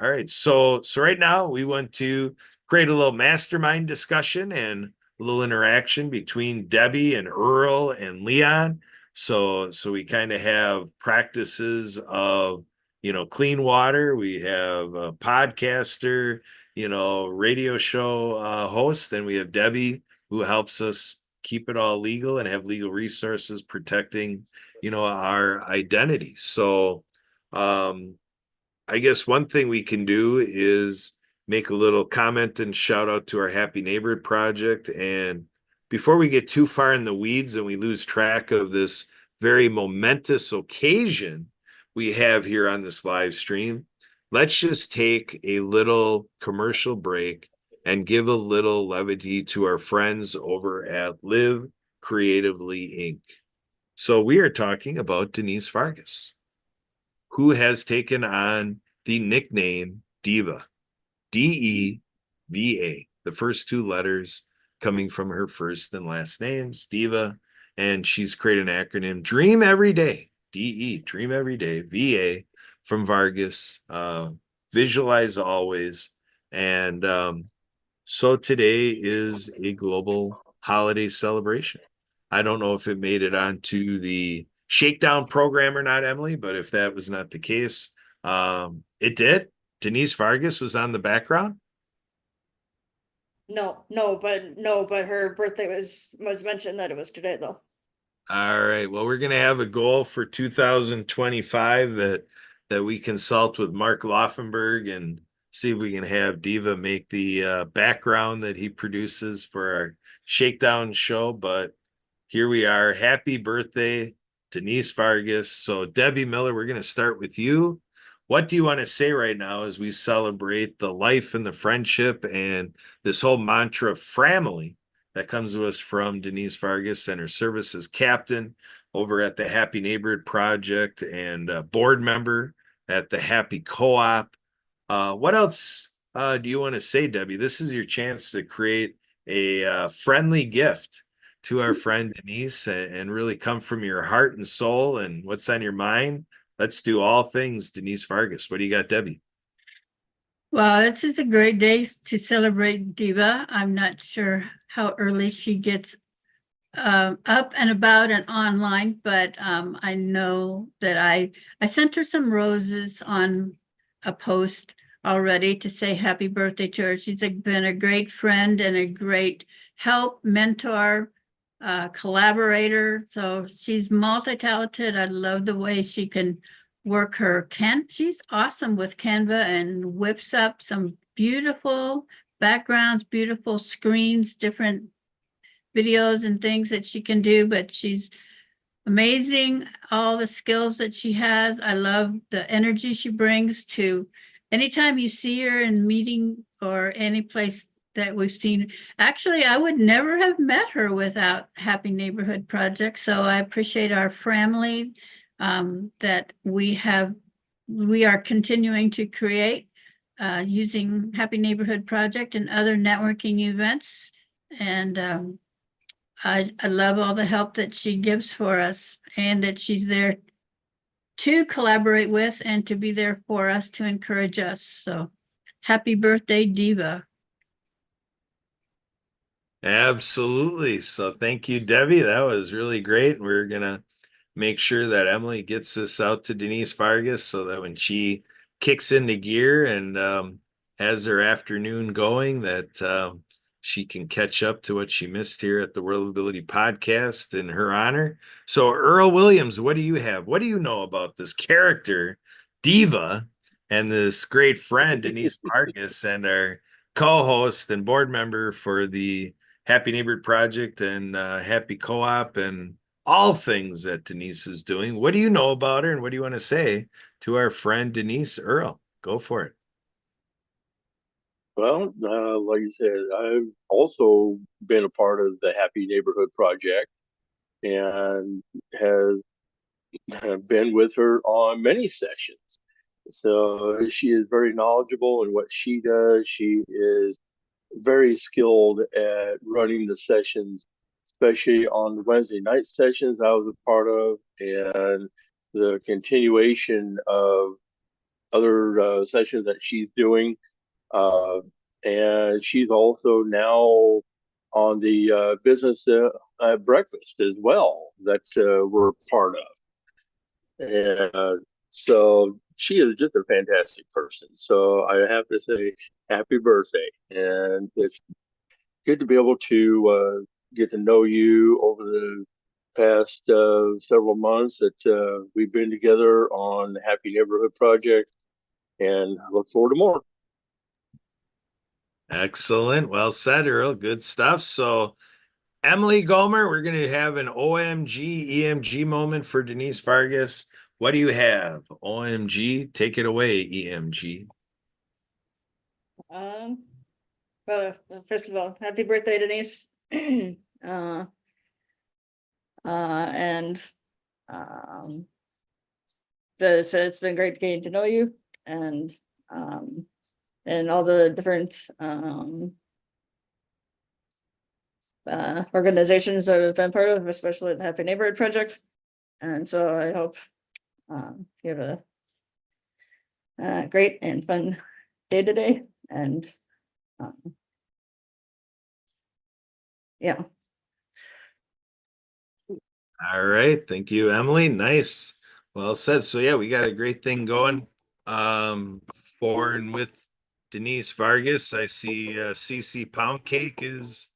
right, so right now we want to create a little mastermind discussion and a little interaction between Debbie and Earl and Leon. So we kind of have practices of clean water. We have a podcaster, radio show host, and we have Debbie, who helps us keep it all legal and have legal resources protecting our identity. So I guess one thing we can do is make a little comment and shout out to our Happy Neighborhood Project. And before we get too far in the weeds and we lose track of this very momentous occasion we have here on this live stream, let's just take a little commercial break and give a little levity to our friends over at Live Creatively Inc. So we are talking about Denise Vargas, who has taken on the nickname Diva, Deva. the first two letters coming from her first and last names, Diva. And she's created an acronym, Dream Every Day, DE, Dream Every Day, VA from Vargas, Visualize Always. And so today is a global holiday celebration. I don't know if it made it onto the Shakedown program or not, Emily, but if that was not the case, it did. Denise Vargas was on the background. No, but her birthday was mentioned that it was today though. All right. Well, we're gonna have a goal for 2025 that we consult with Mark Laufenberg and see if we can have Diva make the background that he produces for our Shakedown show. But here we are. Happy birthday, Denise Vargas. So Debbie Miller, we're gonna start with you. What do you want to say right now as we celebrate the life and the friendship and this whole mantra of family that comes to us from Denise Vargas and her services captain over at the Happy Neighborhood Project and board member at the Happy Co-op. What else do you want to say, Debbie? This is your chance to create a friendly gift to our friend Denise and really come from your heart and soul and what's on your mind. Let's do all things Denise Vargas. What do you got, Debbie? Well, this is a great day to celebrate Diva. I'm not sure how early she gets up and about and online, but I know that I sent her some roses on a post already to say happy birthday to her. She's been a great friend and a great help, mentor, collaborator. So she's multi-talented. I love the way she can work her she's awesome with Canva and whips up some beautiful backgrounds, beautiful screens, different videos and things that she can do, but she's amazing. All the skills that she has. I love the energy she brings to anytime you see her in meeting or any place that we've seen. Actually, I would never have met her without Happy Neighborhood Project. So I appreciate our family that we are continuing to create using Happy Neighborhood Project and other networking events. And I love all the help that she gives for us and that she's there to collaborate with and to be there for us to encourage us. So happy birthday, Diva. Absolutely. So thank you, Debbie. That was really great. We're going to make sure that Emily gets this out to Denise Vargas so that when she kicks into gear and has her afternoon going, that she can catch up to what she missed here at the World of Ability podcast in her honor. So Earl Williams, what do you have? What do you know about this character, Diva, and this great friend, Denise Vargas, and our co-host and board member for the Happy Neighborhood Project and Happy Co-op and all things that Denise is doing? What do you know about her and what do you want to say to our friend Denise? Earl, go for it. Well, like you said, I've also been a part of the Happy Neighborhood Project and have been with her on many sessions. So she is very knowledgeable in what she does. She is very skilled at running the sessions, especially on the Wednesday night sessions I was a part of, and the continuation of other sessions that she's doing. And she's also now on the business breakfast as well that we're part of. And so she is just a fantastic person. So I have to say happy birthday. And it's good to be able to get to know you over the past several months that we've been together on the Happy Neighborhood Project, and I look forward to more. Excellent. Well said, Earl. Good stuff. So Emily Gomer, we're going to have an OMG, EMG moment for Denise Vargas. What do you have? OMG, take it away, EMG. Well, first of all, happy birthday, Denise. And so it's been great getting to know you and all the different organizations that I've been part of, especially the Happy Neighborhood Project. And so I hope you have a great and fun day today. And yeah. All right, thank you, Emily. Nice. Well said. So yeah, we got a great thing going. For and with Denise Vargas. I see CC Pound Cake is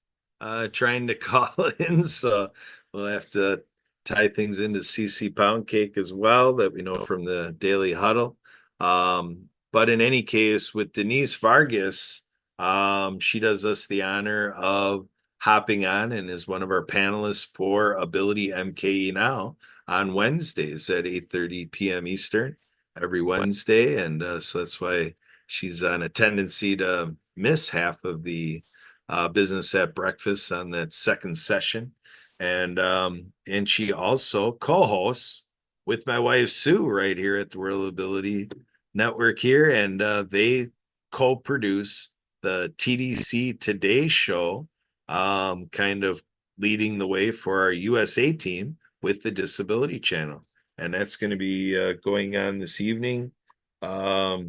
trying to call in, so we'll have to tie things into CC Pound Cake as well, that we know from the Daily Huddle. But in any case, with Denise Vargas, she does us the honor of hopping on and is one of our panelists for Ability MKE Now on Wednesdays at 8:30 p.m. Eastern every Wednesday. And so that's why she's on a tendency to miss half of the business at breakfast on that second session. And she also co-hosts with my wife Sue right here at the World Ability Network here, and they co-produce the TDC Today show, kind of leading the way for our USA team with the Disability Channel. And that's going to be going on this evening. I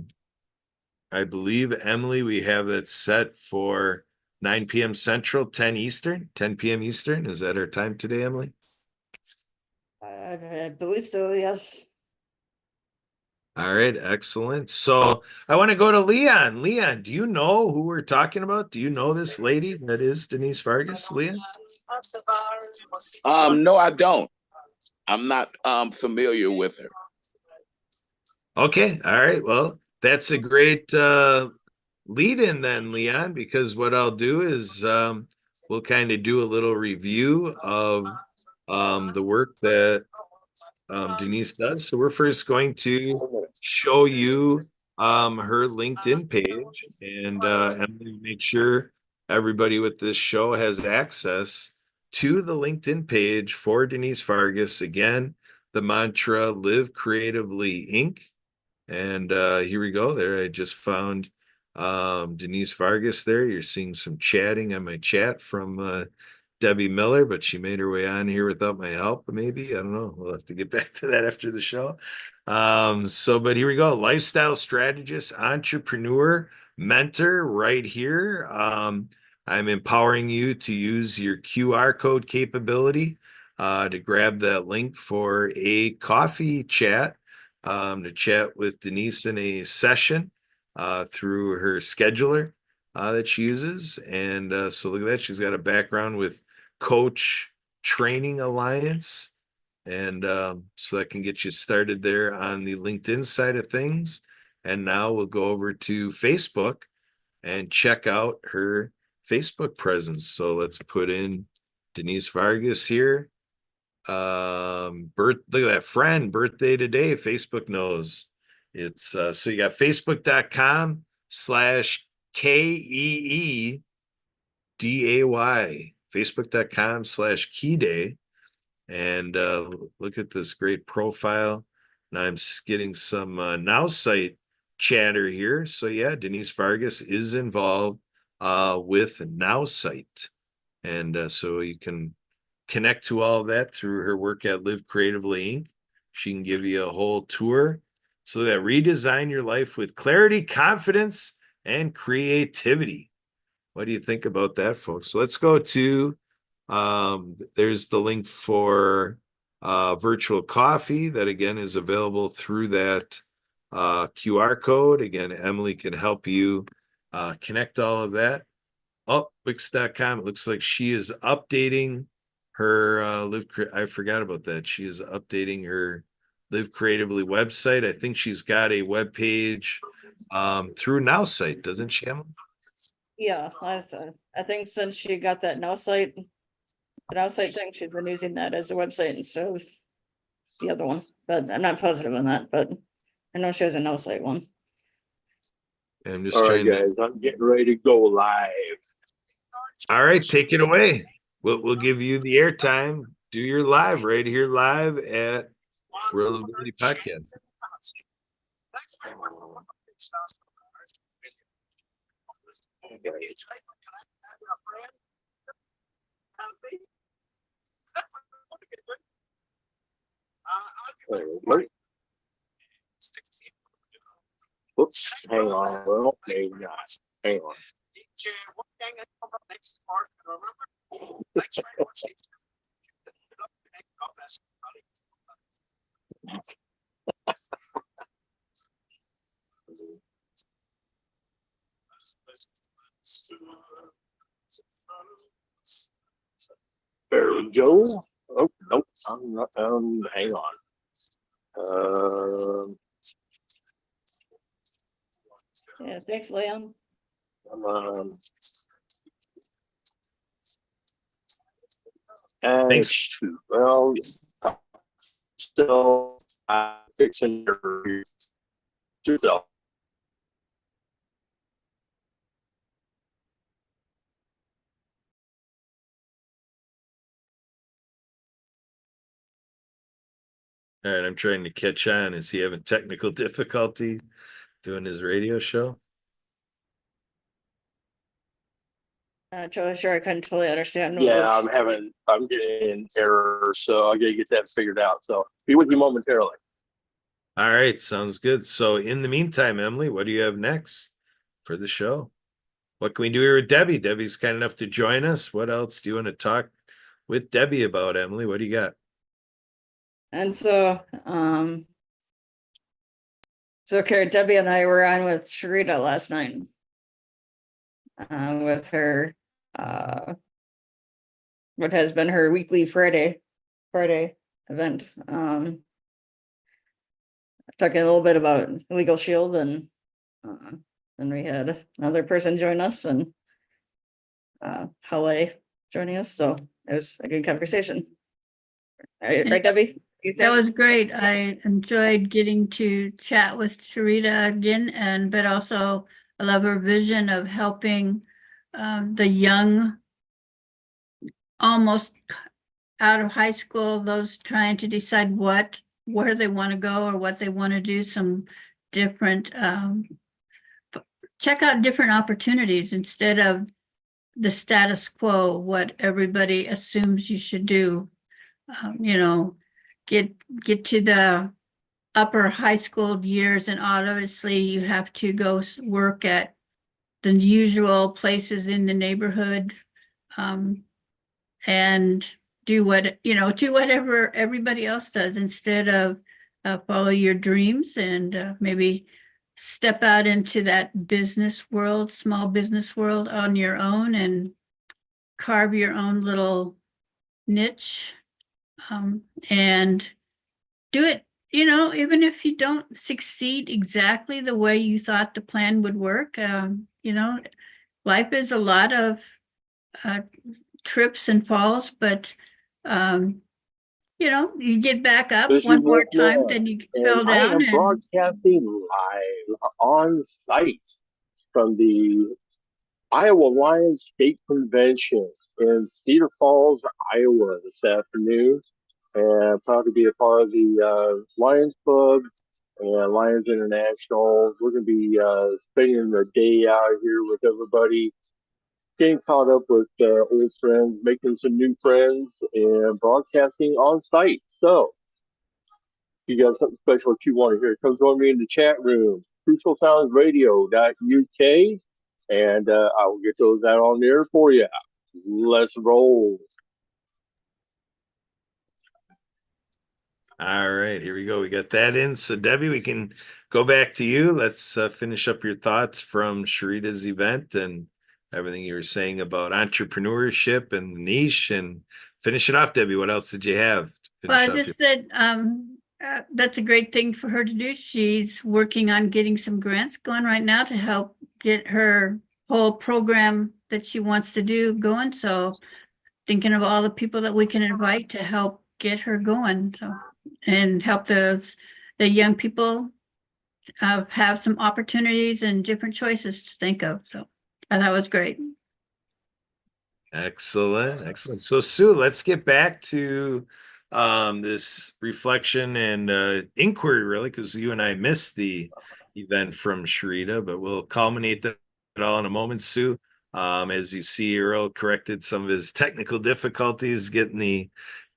believe, Emily, we have that set for 9 p.m. Central, 10 Eastern, 10 p.m. Eastern. Is that our time today, Emily? I believe so, yes. All right, excellent. So I want to go to Leon. Leon, do you know who we're talking about? Do you know this lady that is Denise Vargas, Leon? No, I don't. I'm not familiar with her. Okay, all right. Well, that's a great lead in then, Leon, because what I'll do is we'll kind of do a little review of the work that Denise does. So we're first going to show you her LinkedIn page, and Emily, make sure everybody with this show has access to the LinkedIn page for Denise Vargas. Again, the mantra, Live Creatively Inc. And here we go. There, I just found Denise Vargas there. You're seeing some chatting on my chat from Debbie Miller, but she made her way on here without my help, maybe. I don't know. We'll have to get back to that after the show. But here we go. Lifestyle strategist, entrepreneur, mentor right here. I'm empowering you to use your QR code capability to grab that link for a coffee chat, to chat with Denise in a session through her scheduler that she uses. And so look at that. She's got a background with Coach Training Alliance. And so that can get you started there on the LinkedIn side of things. And now we'll go over to Facebook and check out her Facebook presence. So let's put in Denise Vargas here. Look at that, friend, birthday today. Facebook knows. It's so you got facebook.com/KEEDAY, facebook.com/Keyday. And look at this great profile. Now I'm getting some NowSite chatter here. So yeah, Denise Vargas is involved with NowSite. And so you can connect to all of that through her work at Live Creatively Inc. She can give you a whole tour so that redesign your life with clarity, confidence, and creativity. What do you think about that, folks? So let's go to there's the link for virtual coffee that again is available through that QR code. Again, Emily can help you connect all of that. Oh, Wix.com. It looks like she is updating her I forgot about that. She is updating her Live Creatively website. I think she's got a web page through NowSite, doesn't she, Emily? Yeah, I think since she got that NowSite thing, she's been using that as a website instead of the other one. But I'm not positive on that, but I know she has a NowSite one. I'm just All right, trying guys, I'm getting ready to go live. All right, take it away. We'll give you the airtime. Do your live right here, live at World Ability Podcast. Wait. Oops, hang on. Well, maybe not. Hang on. There we go. Oh, nope. I'm not, hang on. Yeah, thanks, Leon. Um, Thanks. shoot. Well, still, fixing your yourself. All right, I'm trying to catch on. Is he having technical difficulty doing his radio show? Totally sure I couldn't totally understand. What Yeah, was- I'm getting an error, so I gotta get that figured out. So be with you momentarily. All right, sounds good. So in the meantime, Emily, what do you have next for the show? What can we do here with Debbie? Debbie's kind enough to join us. What else do you want to talk with Debbie about, Emily? What do you got? And so, okay, Debbie and I were on with Sharita last night. With her, what has been her weekly Friday event. Talking a little bit about Legal Shield, and then we had another person join us, and Halle joining us, so it was a good conversation. Right, Debbie? You That think? was great. I enjoyed getting to chat with Sharita again, but also I love her vision of helping the young, almost out of high school, those trying to decide where they want to go or what they want to do, some different, check out different opportunities instead of the status quo, what everybody assumes you should do. You know, get to the upper high school years, and obviously you have to go work at the usual places in the neighborhood, and do whatever everybody else does instead of follow your dreams, and maybe step out into that business world, small business world on your own, and carve your own little niche, and do it, even if you don't succeed exactly the way you thought the plan would work. Life is a lot of trips and falls, but you get back up This is one more Rick time, Moore, then you and fell I down, am and broadcasting live on site from the Iowa Lions State Convention in Cedar Falls, Iowa this afternoon. And proud to be a part of the Lions Club and Lions International. We're going to be spending the day out here with everybody, getting caught up with old friends, making some new friends, and broadcasting on site. So, if you got something special that you want to hear, come join me in the chat room, crucialsoundsradio.uk, and I will get those out on there for you. Let's roll. All right, here we go. We got that in. So Debbie, we can go back to you. Let's finish up your thoughts from Sharita's event and everything you were saying about entrepreneurship and niche, and finish it off, Debbie. What else did you have? well, I just said that's a great thing for her to do. She's working on getting some grants going right now to help get her whole program that she wants to do going. So thinking of all the people that we can invite to help get her going, and help the young people have some opportunities and different choices to think of. So that was great. Excellent. So Sue, let's get back to this reflection and inquiry, really, because you and I missed the event from Sharita, but we'll culminate that all in a moment. Sue, as you see, Earl corrected some of his technical difficulties getting the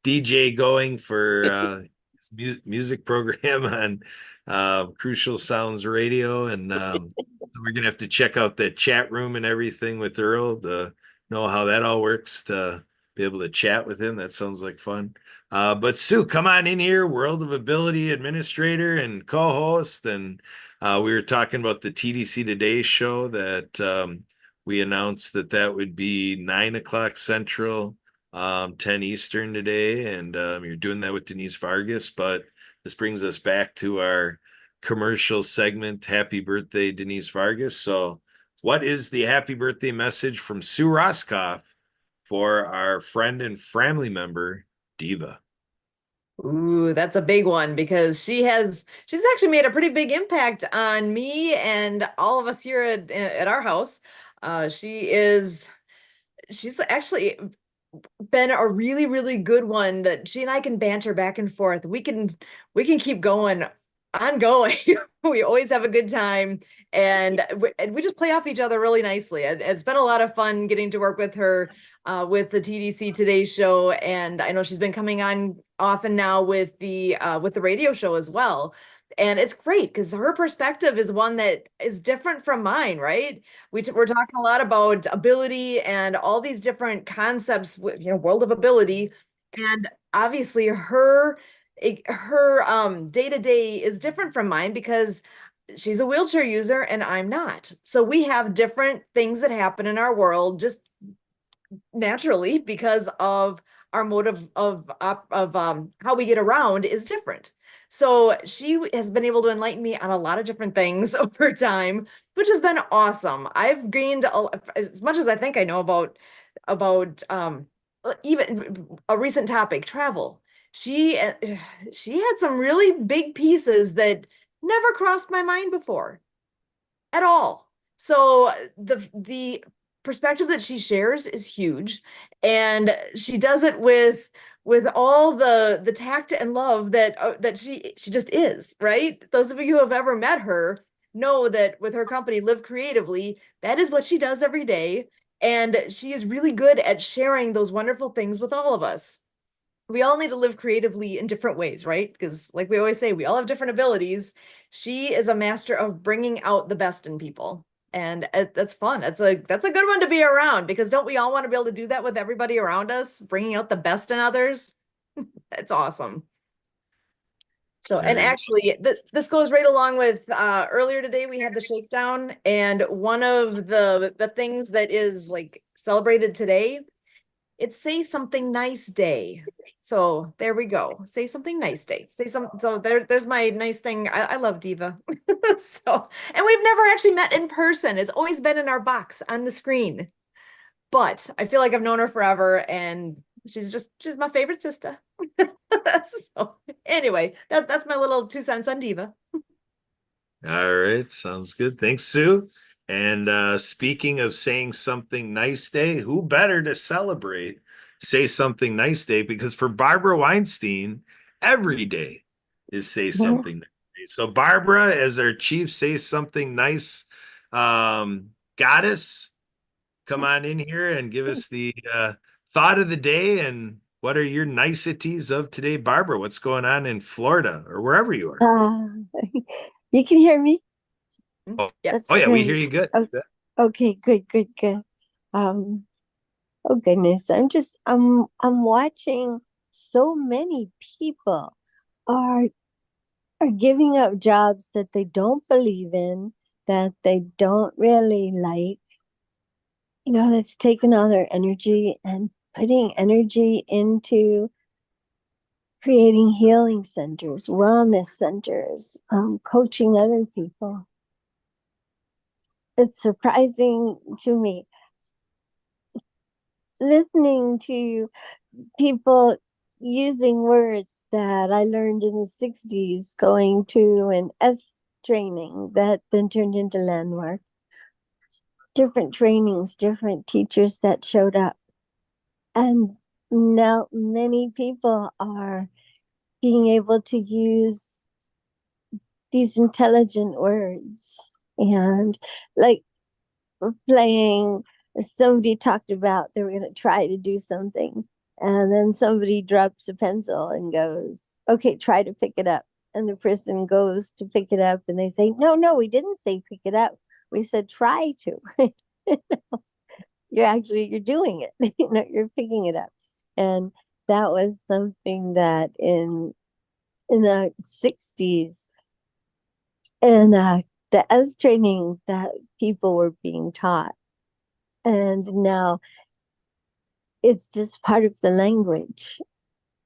DJ going for music program on Crucial Sounds Radio, and we're gonna have to check out the chat room and everything with Earl to know how that all works, to be able to chat with him. That sounds like fun. But Sue, come on in here, World of Ability administrator and co-host, and we were talking about the TDC Today show that we announced that would be 9 o'clock Central, 10 Eastern today, and you're doing that with Denise Vargas. But this brings us back to our commercial segment. Happy birthday, Denise Vargas. So what is the happy birthday message from Sue Roskoff for our friend and family member, Diva? Ooh, that's a big one because she's actually made a pretty big impact on me and all of us here at our house. She's actually been a really, really good one that she and I can banter back and forth. We can keep going ongoing. We always have a good time, and we just play off each other really nicely. It's been a lot of fun getting to work with her with the TDC Today show, and I know she's been coming on often now with the radio show as well. And it's great because her perspective is one that is different from mine, right? We're talking a lot about ability and all these different concepts, world of ability. And obviously her day-to-day is different from mine because she's a wheelchair user and I'm not. So we have different things that happen in our world just naturally because of our mode of how we get around is different. So she has been able to enlighten me on a lot of different things over time, which has been awesome. I've gained as much as I think I know about even a recent topic, travel. She had some really big pieces that never crossed my mind before at all. So the perspective that she shares is huge, and she does it with all the tact and love that she just is, right? Those of you who have ever met her know that with her company Live Creatively, that is what she does every day, and she is really good at sharing those wonderful things with all of us. We all need to live creatively in different ways, right? Because like we always say, we all have different abilities. She is a master of bringing out the best in people. And that's fun. That's a good one to be around, because don't we all want to be able to do that with everybody around us, bringing out the best in others? It's awesome. So, and actually, this goes right along with earlier today we had the shakedown, and one of the things that is like celebrated today, it's Say Something Nice Day. So there we go. Say Something Nice Day. So there's my nice thing. I love Diva. So, and we've never actually met in person. It's always been in our box on the screen. But I feel like I've known her forever, and she's my favorite sister. So anyway, that's my little 2 cents on Diva. All right, sounds good. Thanks, Sue. And speaking of Saying Something Nice Day, who better to celebrate Say Something Nice Day? Because for Barbara Weinstein, every day is Say Something Nice Day. So Barbara, as our chief Say Something Nice goddess, come on in here and give us the thought of the day, and what are your niceties of today, Barbara? What's going on in Florida or wherever you are? You can hear me? Yes. Oh yeah, we great. hear you good. Okay, good. Oh goodness, I'm watching so many people are giving up jobs that they don't believe in, that they don't really like. That's taking all their energy and putting energy into creating healing centers, wellness centers, coaching other people. It's surprising to me listening to people using words that I learned in the 60s, going to an S training that then turned into Landmark. Different trainings, different teachers that showed up. And now many people are being able to use these intelligent words, and like playing, somebody talked about they were going to try to do something, and then somebody drops a pencil and goes, okay, try to pick it up. And the person goes to pick it up and they say, no, we didn't say pick it up. We said try to. You're doing it. You're picking it up. And that was something that in the 60s and the S training that people were being taught. And now it's just part of the language.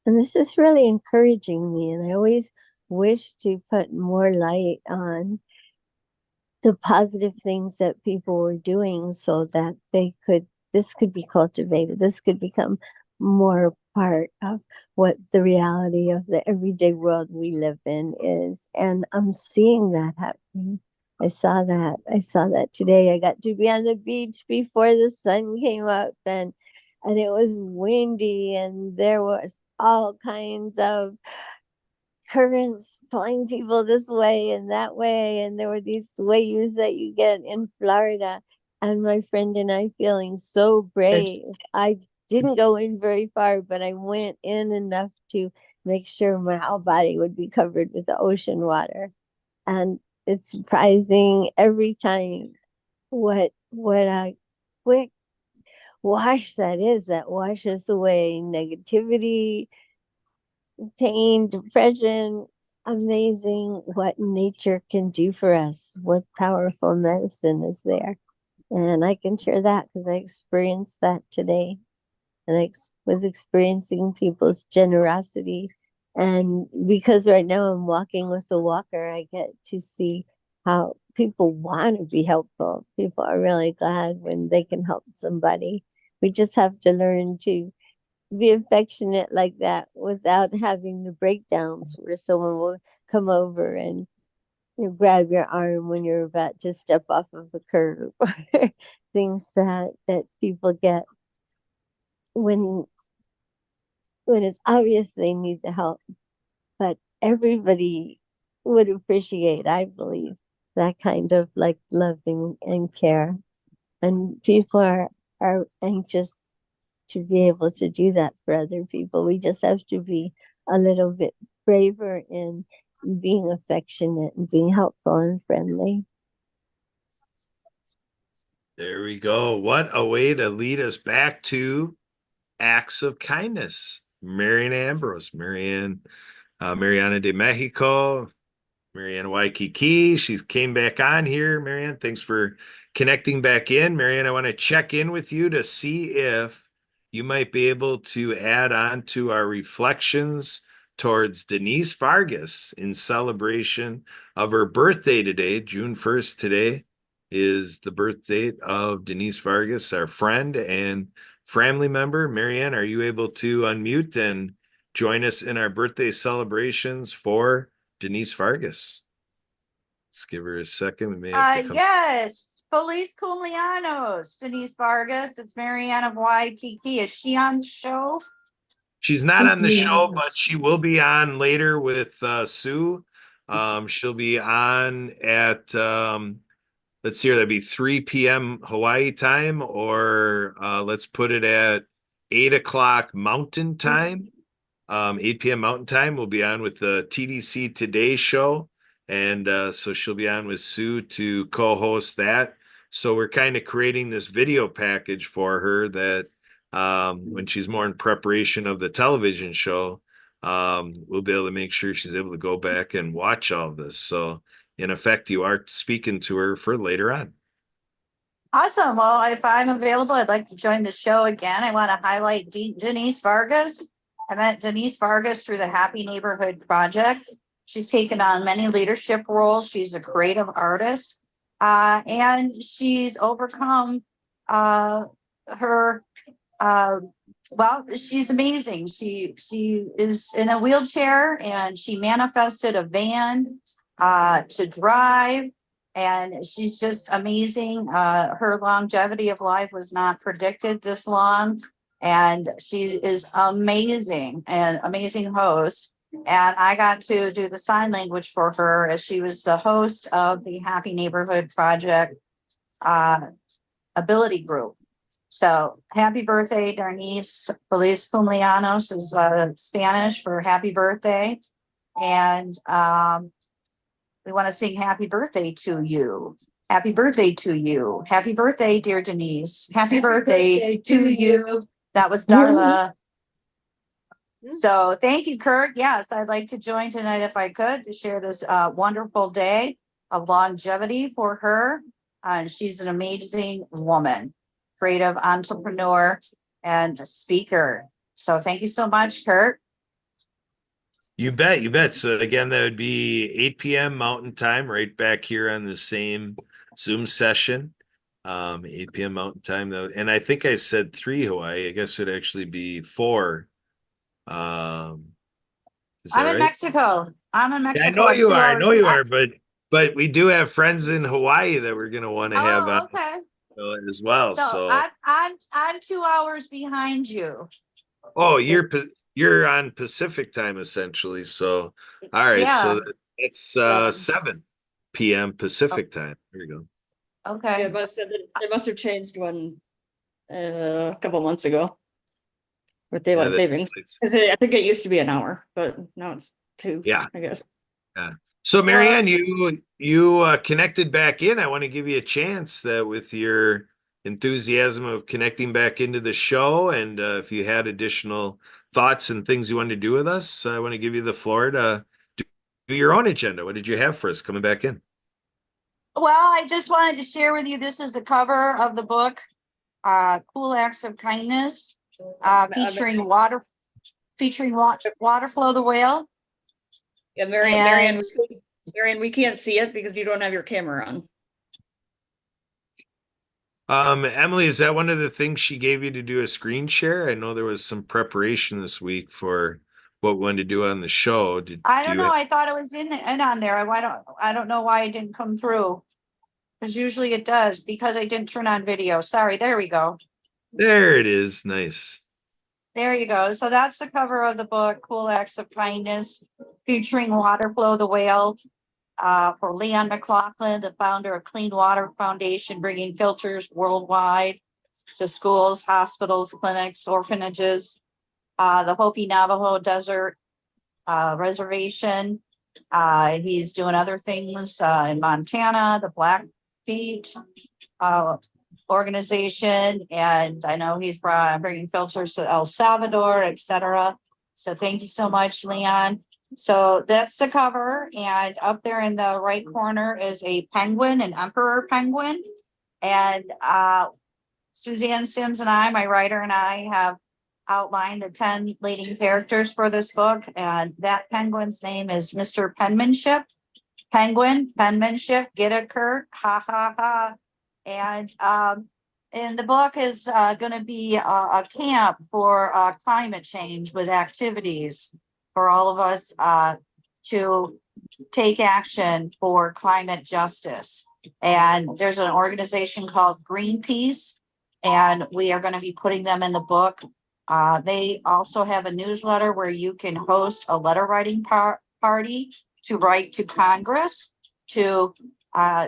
And this is really encouraging me. And I always wish to put more light on the positive things that people were doing so that this could be cultivated. This could become more part of what the reality of the everyday world we live in is. And I'm seeing that happening. I saw that today. I got to be on the beach before the sun came up, and it was windy, and there was all kinds of currents pulling people this way and that way, and there were these waves that you get in Florida, and my friend and I feeling so brave. I didn't go in very far, but I went in enough to make sure my whole body would be covered with the ocean water. And it's surprising every time what a quick wash that is, that washes away negativity, pain, depression. It's amazing what nature can do for us, what powerful medicine is there. And I can share that because I experienced that today. And I was experiencing people's generosity. And because right now I'm walking with a walker, I get to see how people want to be helpful. People are really glad when they can help somebody. We just have to learn to be affectionate like that without having the breakdowns where someone will come over and grab your arm when you're about to step off of a curb, or things that people get when it's obvious they need the help. But everybody would appreciate, I believe, that kind of like loving and care. And people are anxious to be able to do that for other people. We just have to be a little bit braver in being affectionate and being helpful and friendly. There we go. What a way to lead us back to acts of kindness. Marian Ambrose, Mariana de Mexico, Mariana Waikiki. She came back on here. Marianne, thanks for connecting back in. Marianne, I want to check in with you to see if you might be able to add on to our reflections towards Denise Vargas in celebration of her birthday today. June 1st today is the birth date of Denise Vargas, our friend and family member. Marianne, are you able to unmute and join us in our birthday celebrations for Denise Vargas? Let's give her a second. We may have to come. Yes. Feliz Cumpleaños, Denise Vargas. It's Marianne of Waikiki. Is she on the show? She's not on the show, but she will be on later with Sue. She'll be on at let's see here, that'd be 3 p.m. Hawaii time, or let's put it at 8 o'clock Mountain Time. 8 p.m. Mountain Time. We'll be on with the TDC Today show. And so she'll be on with Sue to co-host that. So we're kind of creating this video package for her that when she's more in preparation of the television show, we'll be able to make sure she's able to go back and watch all of this. So in effect, you are speaking to her for later on. Awesome. Well, if I'm available, I'd like to join the show again. I want to highlight Denise Vargas. I met Denise Vargas through the Happy Neighborhood Project. She's taken on many leadership roles. She's a creative artist, and she's overcome she's amazing. She is in a wheelchair, and she manifested a van to drive, and she's just amazing. Her longevity of life was not predicted this long, and she is amazing, an amazing host. And I got to do the sign language for her as she was the host of the Happy Neighborhood Project Ability Group. So happy birthday, Darnice. Feliz cumpleaños is Spanish for happy birthday. And we want to sing happy birthday to you. Happy birthday to you. Happy birthday, dear Denise. Happy birthday to you. That was Darla. So thank you, Kurt. Yes, I'd like to join tonight if I could to share this wonderful day of longevity for her. She's an amazing woman, creative entrepreneur and speaker. So thank you so much, Kurt. You bet, you bet. So again, that would be 8 p.m. Mountain Time, right back here on the same Zoom session. 8 p.m. Mountain Time though, and I think I said 3 Hawaii. I guess it'd actually be 4. Is I'm that in right? Mexico. I'm in Mexico. Yeah, I know I'm you 2 are. I hours know you back. are, but we do have friends in Hawaii that we're gonna want to have Oh, on okay. as well. So So, I'm 2 hours behind you. oh, you're on Pacific time essentially. So, all right. Yeah. So it's 7 p.m. Pacific time. There you go. Yeah, Okay. they must have changed one a couple months ago with Yeah, daylight savings. Cause I think it used to be an hour, but now it's 2. Yeah. I guess. Yeah. So Marianne, you connected back in. I want to give you a chance that with your enthusiasm of connecting back into the show, and if you had additional thoughts and things you wanted to do with us, I want to give you the floor to do your own agenda. What did you have for us coming back in? Well, I just wanted to share with you, this is the cover of the book, Cool Acts of Kindness, featuring water flow the whale. Yeah, And- Marianne, we can't see it because you don't have your camera on. Emily, is that one of the things she gave you to do a screen share? I know there was some preparation this week for what we wanted to do on the show. I don't know. I thought it was in on there. I don't know why it didn't come through. Because usually it does, because I didn't turn on video. Sorry, there we go. There it is. Nice. There you go. So that's the cover of the book, Cool Acts of Kindness, featuring Waterflow the Whale. For Leon McLaughlin, the founder of Clean Water Foundation, bringing filters worldwide to schools, hospitals, clinics, orphanages. The Hopi Navajo Desert Reservation. He's doing other things in Montana, the Blackfeet organization, and I know he's bringing filters to El Salvador, etc. So thank you so much, Leon. So that's the cover, and up there in the right corner is a penguin, an emperor penguin, and Suzanne Sims and I, my writer, and I have outlined the 10 leading characters for this book, and that penguin's name is Mr. Penmanship. Penmanship, get it, Kurt? Ha ha ha. And the book is going to be a camp for climate change with activities for all of us to take action for climate justice. And there's an organization called Greenpeace, and we are going to be putting them in the book. They also have a newsletter where you can host a letter writing party to write to Congress to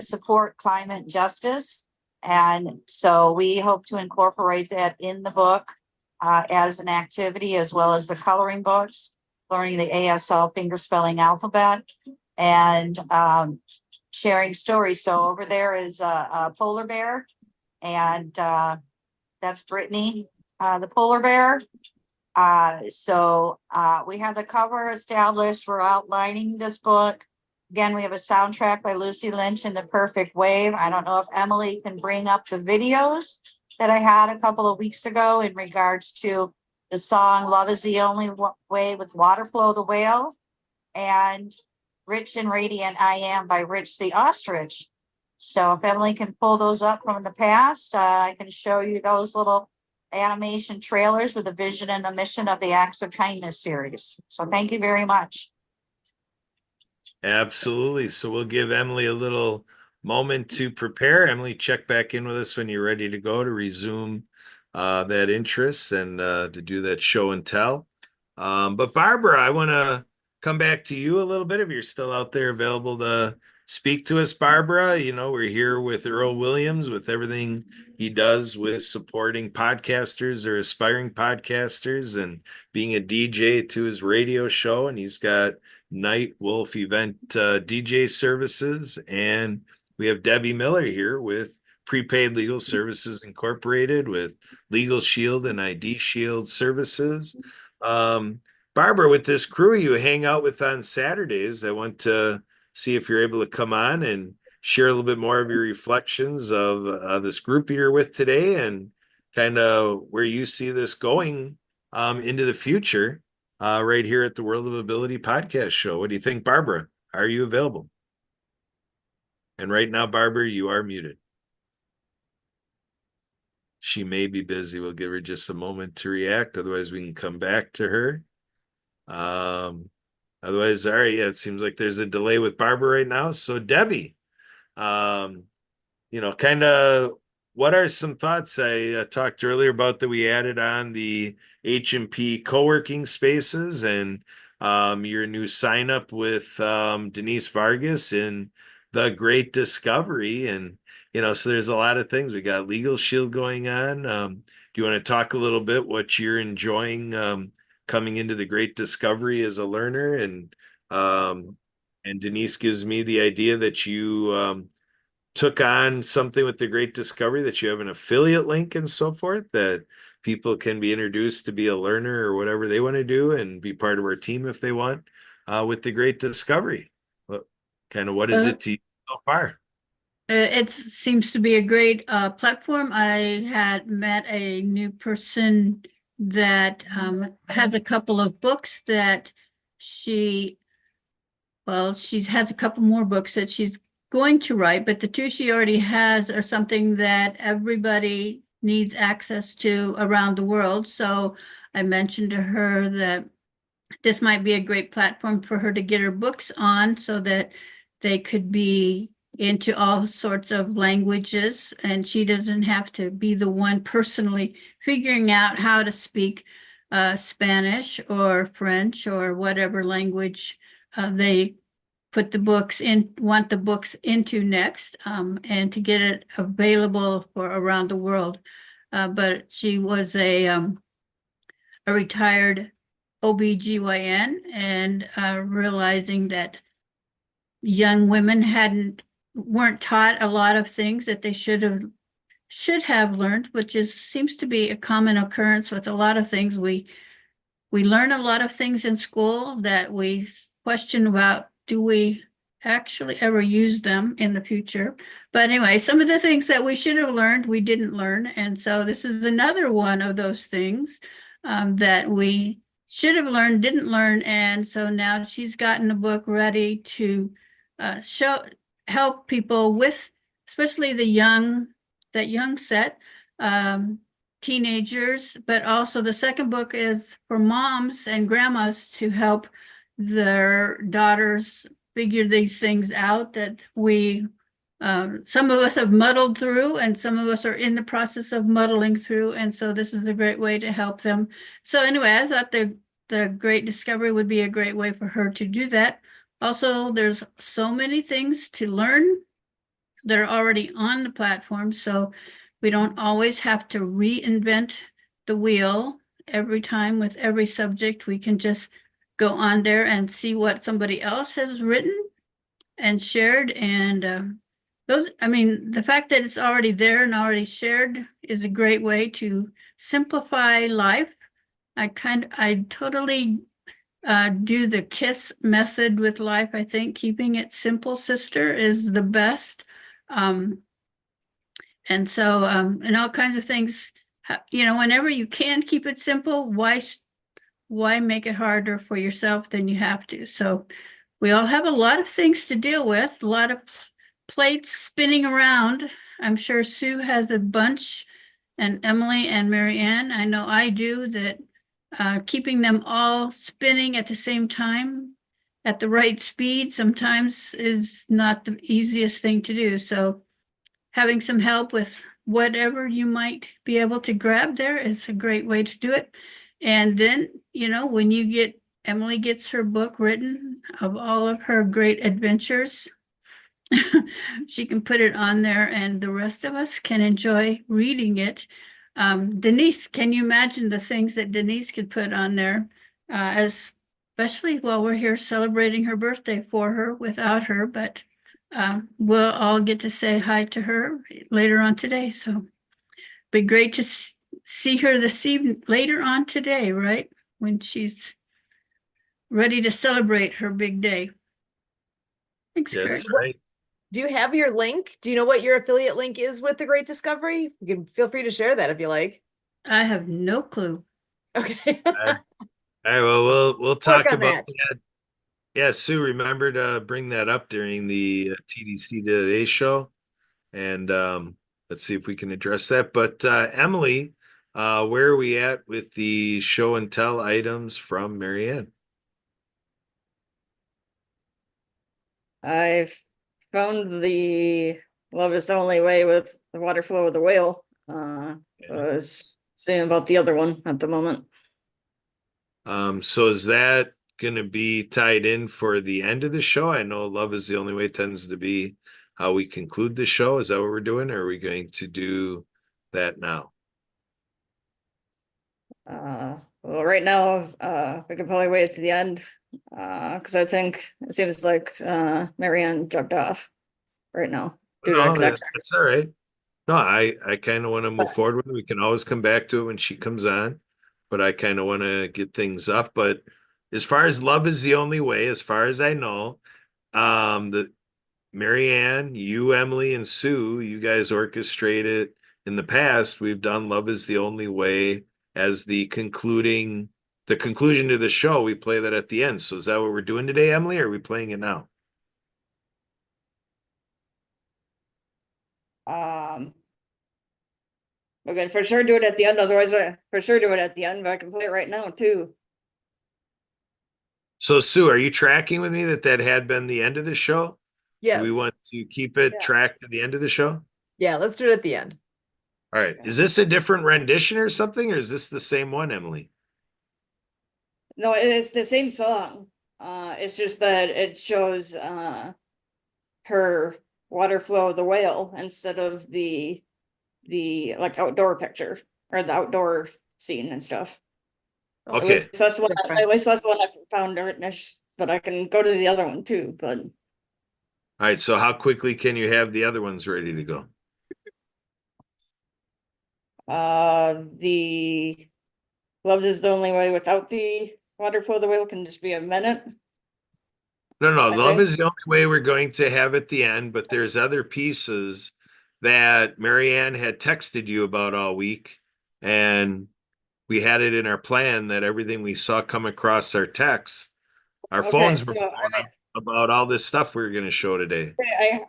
support climate justice. And so we hope to incorporate that in the book as an activity, as well as the coloring books, learning the ASL fingerspelling alphabet, and sharing stories. So over there is a polar bear, and that's Brittany, the polar bear. So we have the cover established. We're outlining this book. Again, we have a soundtrack by Lucy Lynch and The Perfect Wave. I don't know if Emily can bring up the videos that I had a couple of weeks ago in regards to the song Love is the Only Way with Waterflow the Whale, and Rich and Radiant I Am by Rich the Ostrich. So if Emily can pull those up from the past, I can show you those little animation trailers with the vision and the mission of the Acts of Kindness series. So thank you very much. Absolutely. So we'll give Emily a little moment to prepare. Emily, check back in with us when you're ready to go to resume that interest and to do that show and tell. But Barbara, I want to come back to you a little bit if you're still out there available to speak to us, Barbara. You know, we're here with Earl Williams with everything he does with supporting podcasters or aspiring podcasters and being a DJ to his radio show. And he's got Night Wolf event DJ services. And we have Debbie Miller here with Prepaid Legal Services Incorporated with Legal Shield and ID Shield services. Barbara, with this crew you hang out with on Saturdays, I want to see if you're able to come on and share a little bit more of your reflections of this group you're with today and kind of where you see this going into the future right here at the World of Ability podcast show. What do you think, Barbara? Are you available? And right now, Barbara, you are muted. She may be busy. We'll give her just a moment to react. Otherwise, we can come back to her. Otherwise, all right, yeah, it seems like there's a delay with Barbara right now. So Debbie, you know, kind of what are some thoughts? I talked earlier about that we added on the H&P co-working spaces and your new sign up with Denise Vargas in The Great Discovery. And, you know, so there's a lot of things. We got Legal Shield going on. Do you want to talk a little bit what you're enjoying coming into The Great Discovery as a learner? And Denise gives me the idea that you took on something with The Great Discovery, that you have an affiliate link and so forth, that people can be introduced to be a learner or whatever they want to do and be part of our team if they want with The Great Discovery. What is it to you so far? It seems to be a great platform. I had met a new person that has a couple of books that she has a couple more books that she's going to write, but the two she already has are something that everybody needs access to around the world. So I mentioned to her that this might be a great platform for her to get her books on so that they could be into all sorts of languages, and she doesn't have to be the one personally figuring out how to speak Spanish or French or whatever language they put the books in, want the books into next, and to get it available for around the world. But she was a retired OBGYN and realizing that young women weren't taught a lot of things that they should have learned, which seems to be a common occurrence with a lot of things. We learn a lot of things in school that we question about, do we actually ever use them in the future? But anyway, some of the things that we should have learned, we didn't learn. And so this is another one of those things that we should have learned, didn't learn. And so now she's gotten a book ready to help people with, especially that young set, teenagers, but also the second book is for moms and grandmas to help their daughters figure these things out that some of us have muddled through and some of us are in the process of muddling through. And so this is a great way to help them. So anyway, I thought the Great Discovery would be a great way for her to do that. Also, there's so many things to learn that are already on the platform, so we don't always have to reinvent the wheel every time with every subject. We can just go on there and see what somebody else has written and shared. And the fact that it's already there and already shared is a great way to simplify life. I totally do the KISS method with life. I think keeping it simple, sister, is the best. And so, and all kinds of things, whenever you can keep it simple, why make it harder for yourself than you have to? So we all have a lot of things to deal with, a lot of plates spinning around. I'm sure Sue has a bunch, and Emily and Mary Ann, I know I do, that keeping them all spinning at the same time at the right speed sometimes is not the easiest thing to do. So having some help with whatever you might be able to grab there is a great way to do it. And then, when Emily gets her book written of all of her great adventures, she can put it on there and the rest of us can enjoy reading it. Denise, can you imagine the things that Denise could put on there, especially while we're here celebrating her birthday for her without her, but we'll all get to say hi to her later on today. So be great to see her this evening, later on today, right? When she's ready to celebrate her big day. Thanks, Kurt. That's right. Do you have your link? Do you know what your affiliate link is with the Great Discovery? You can feel free to share that if you like. I have no clue. Okay. All right, well, we'll talk on about that. that. Yeah, Sue, remember to bring that up during the TDC Today show. And let's see if we can address that. But Emily, where are we at with the show and tell items from Marianne? I've found the Love is the Only Way with the water flow of the whale. Was saying about the other one at the moment. So is that going to be tied in for the end of the show? I know Love is the Only Way tends to be how we conclude the show. Is that what we're doing? Or are we going to do that now? Well, right now, we can probably wait to the end, because I think it seems like Marianne jumped off right now due to a No, connection. that's all right. No, I kind of want to move forward with it. We can always come back to it when she comes on, but I kind of want to get things up. But as far as Love is the Only Way, as far as I know, the Marianne, you, Emily, and Sue, you guys orchestrated in the past. We've done Love is the Only Way as the conclusion to the show. We play that at the end. So is that what we're doing today, Emily? Or are we playing it now? We can for sure do it at the end. Otherwise, I for sure do it at the end. But I can play it right now too. So Sue, are you tracking with me that had been the end of the show? Yes. Do we want to keep it Yeah. tracked to the end of the show? Yeah, let's do it at the end. All right. Is this a different rendition or something, or is this the same one, Emily? No, it's the same song. It's just that it shows her water flow of the whale instead of the like outdoor picture or the outdoor scene and stuff. At Okay. least that's the one. Different. At least that's the one I found. But I can go to the other one too. But All right. So how quickly can you have the other ones ready to go? the Love is the Only Way without the water flow of the whale can just be a minute. No, Love Okay. is the only way we're going to have at the end, but there's other pieces that Marianne had texted you about all week. And we had it in our plan that everything we saw come across our text, our Okay, phones were so blowing up about all this stuff we were going to show today. I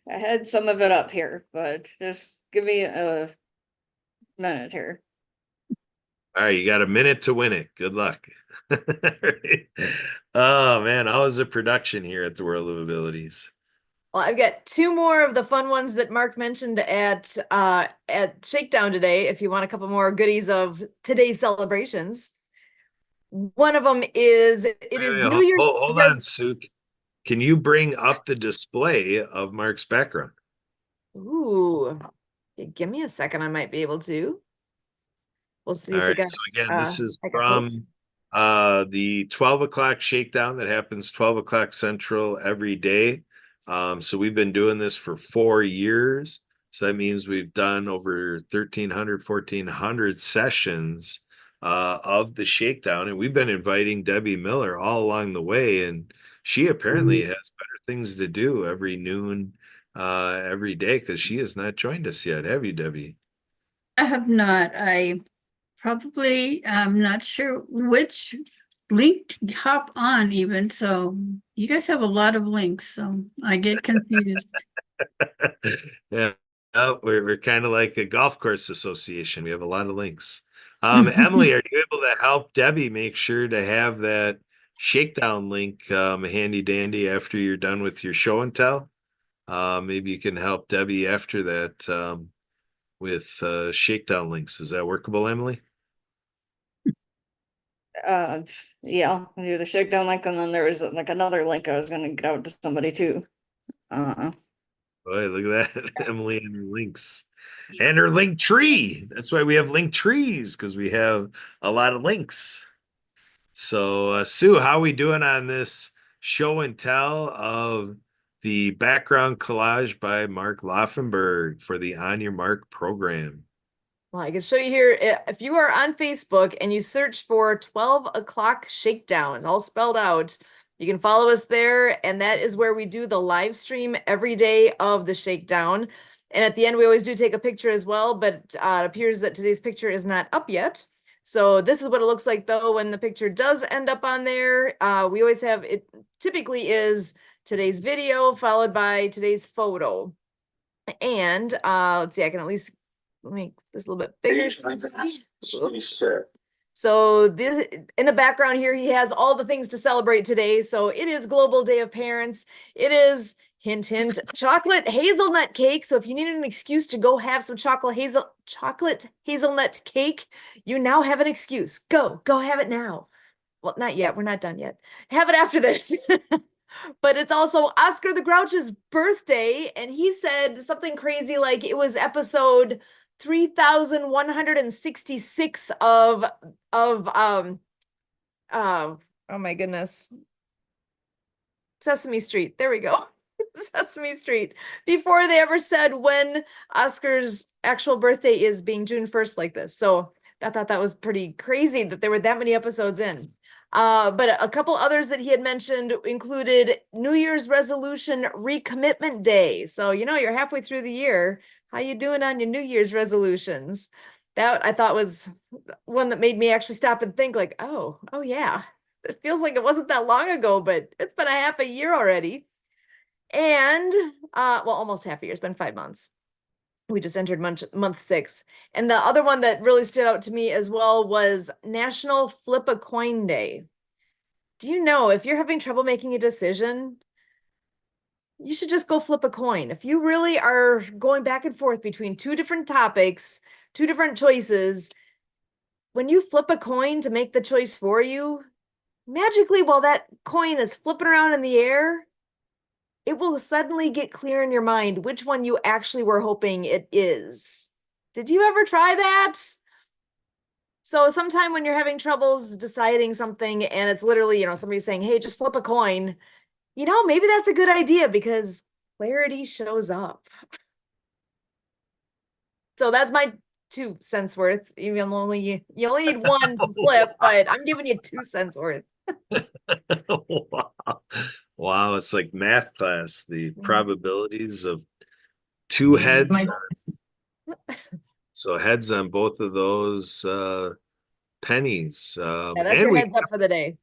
had some of it up here, but just give me a minute here. All right, you got a minute to win it. Good luck. Oh man, how is the production here at the World of Abilities? Well, I've got two more of the fun ones that Mark mentioned at Shakedown today. If you want a couple more goodies of today's celebrations, one of them is New Year's. Hold on, Sue. Can you bring up the display of Mark's background? Ooh, give me a second. I might be able to. We'll see All if we right. got. So again, this is I got those. from the 12 o'clock shakedown that happens 12 o'clock Central every day. So we've been doing this for 4 years. So that means we've done over 1,300, 1,400 sessions of the shakedown. And we've been inviting Debbie Miller all along the way. And she apparently has better things to do every noon every day because she has not joined us yet. Have you, Debbie? I have not. I probably, I'm not sure which link to hop on even. So you guys have a lot of links, so I get confused. Yeah, we're kind of like a golf course association. We have a lot of links. Emily, are you able to help Debbie make sure to have that shakedown link handy dandy after you're done with your show and tell? Maybe you can help Debbie after that with shakedown links. Is that workable, Emily? Yeah, I'll do the shakedown link, and then there was like another link I was gonna get out to somebody too. Boy, look at that. Emily and her links. And her link tree. That's why we have link trees, because we have a lot of links. So, Sue, how are we doing on this show and tell of the background collage by Mark Laufenberg for the On Your Mark program? Well, I can show you here. If you are on Facebook and you search for 12 o'clock shakedown, all spelled out, you can follow us there. And that is where we do the live stream every day of the shakedown. And at the end, we always do take a picture as well, but it appears that today's picture is not up yet. So this is what it looks like though when the picture does end up on there. We always have, it typically is today's video followed by today's photo. And let's see, I can at least make this a little bit bigger. So this in the background here, he has all the things to celebrate today. So it is Global Day of Parents. It is, hint, hint, chocolate hazelnut cake. So if you needed an excuse to go have some chocolate hazelnut cake, you now have an excuse. Go have it now. Well, not yet. We're not done yet. Have it after this. But it's also Oscar the Grouch's birthday. And he said something crazy like it was episode 3,166 of oh my goodness, Sesame Street. There we go. Sesame Street. Before they ever said when Oscar's actual birthday is, being June 1st like this. So I thought that was pretty crazy that there were that many episodes in. But a couple others that he had mentioned included New Year's resolution recommitment day. So, you know, you're halfway through the year. How you doing on your New Year's resolutions? That I thought was one that made me actually stop and think like, oh yeah, it feels like it wasn't that long ago, but it's been a half a year already. And, well, almost half a year. It's been 5 months. We just entered month 6. And the other one that really stood out to me as well was National Flip a Coin Day. Do you know if you're having trouble making a decision, you should just go flip a coin. If you really are going back and forth between 2 different topics, 2 different choices, when you flip a coin to make the choice for you, magically while that coin is flipping around in the air, it will suddenly get clear in your mind which one you actually were hoping it is. Did you ever try that? So sometime when you're having troubles deciding something and it's literally, you know, somebody saying, hey, just flip a coin, you know, maybe that's a good idea because clarity shows up. So that's my 2 cents worth. You only need 1 to flip, but I'm giving you 2 cents worth. Wow, it's like math class, the probabilities of 2 heads. So heads on both of those pennies. Yeah, that's your heads up for the day.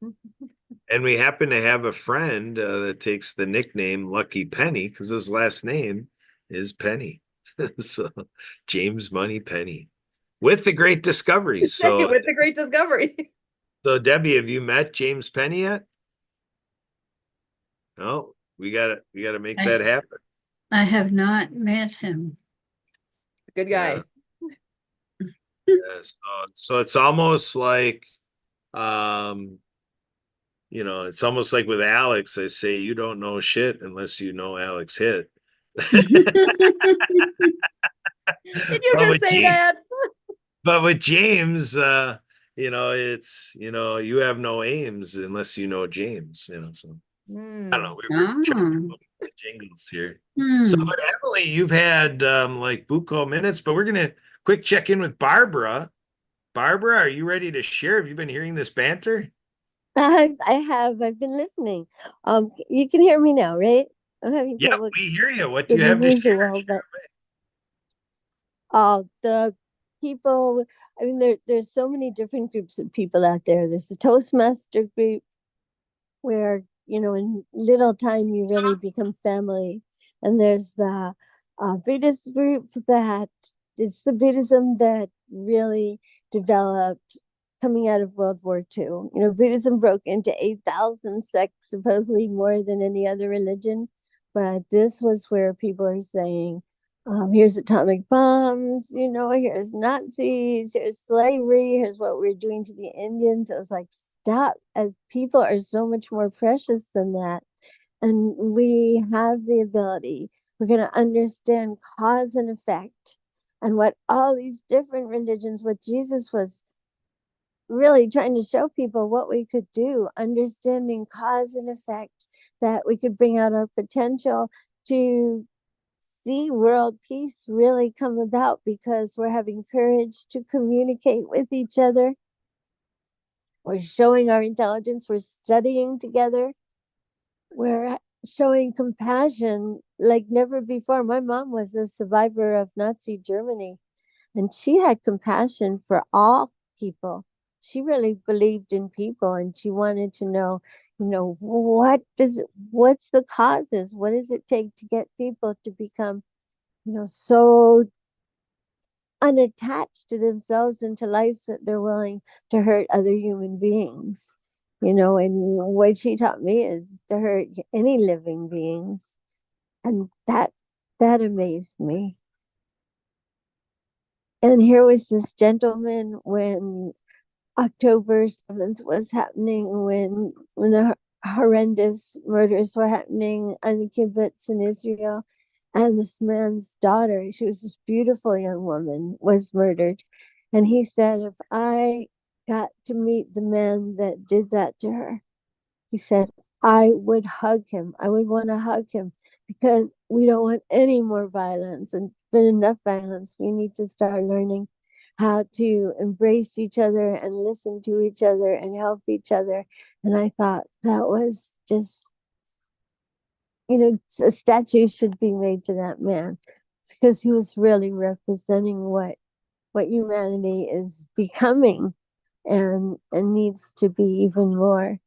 And we happen to have a friend that takes the nickname Lucky Penny because his last name is Penny. So James Money Penny with the great discovery. So with the great discovery. So Debbie, have you met James Penny yet? No, we gotta make that happen. I have not met him. Good guy. Yeah, so it's almost like you know, it's almost like with Alex, I say you don't know shit unless you know Alex hit. Did you just say that? But with James, you know, it's, you know, you have no aims unless you know James, you know, so I don't know. We're trying to put jingles here. So, but Emily, you've had like buco minutes, but we're gonna quick check in with Barbara. Barbara, are you ready to share? Have you been hearing this banter? I have. I've been listening. You can hear me now, right? I'm having Yeah, trouble. we hear you. What do you with have the to share? visual, the people, I mean, there's so many different groups of people out there. There's the Toastmaster group where, you know, in little time you really become family. And there's the Buddhist group that it's the Buddhism that really developed coming out of World War II. You know, Buddhism broke into 8,000 sects, supposedly more than any other religion. But this was where people are saying, here's atomic bombs, you know, here's Nazis, here's slavery, here's what we're doing to the Indians. It was like, stop. People are so much more precious than that. and we have the ability. We're going to understand cause and effect and what all these different religions, what Jesus was really trying to show people what we could do, understanding cause and effect, that we could bring out our potential to see world peace really come about because we're having courage to communicate with each other. We're showing our intelligence, we're studying together, we're showing compassion like never before. My mom was a survivor of Nazi Germany, and she had compassion for all people. She really believed in people, and she wanted to know, what's the causes? What does it take to get people to become, so unattached to themselves and to life that they're willing to hurt other human beings? And what she taught me is to hurt any living beings. And that amazed me. And here was this gentleman when October 7th was happening, when the horrendous murders were happening on the kibbutz in Israel, and this man's daughter, she was this beautiful young woman, was murdered. And he said, if I got to meet the man that did that to her, he said, I would hug him. I would want to hug him, because we don't want any more violence, and been enough violence. We need to start learning how to embrace each other and listen to each other and help each other. And I thought that was just, a statue should be made to that man, because he was really representing what humanity is becoming and needs to be even more.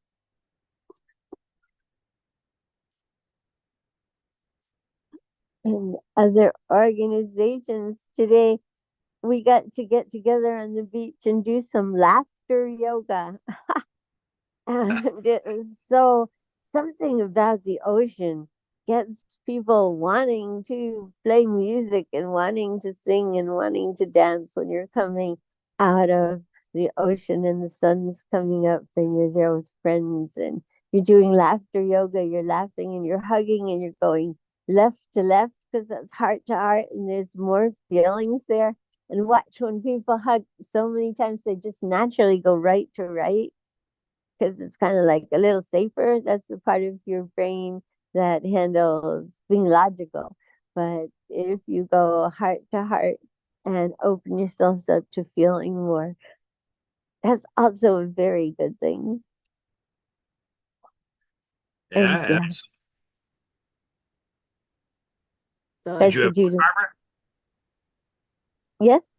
And other organizations today, we got to get together on the beach and do some laughter yoga. And it was something about the ocean gets people wanting to play music and wanting to sing and wanting to dance when you're coming out of the ocean and the sun's coming up and you're there with friends and you're doing laughter yoga, you're laughing and you're hugging and you're going left to left, because that's heart to heart and there's more feelings there. And watch, when people hug, so many times they just naturally go right to right, because it's kind of like a little safer. That's the part of your brain that handles being logical. But if you go heart to heart and open yourselves up to feeling more, that's also a very good thing. Yeah, yeah. So Did you Pastor have Judith. Barbara? Yes.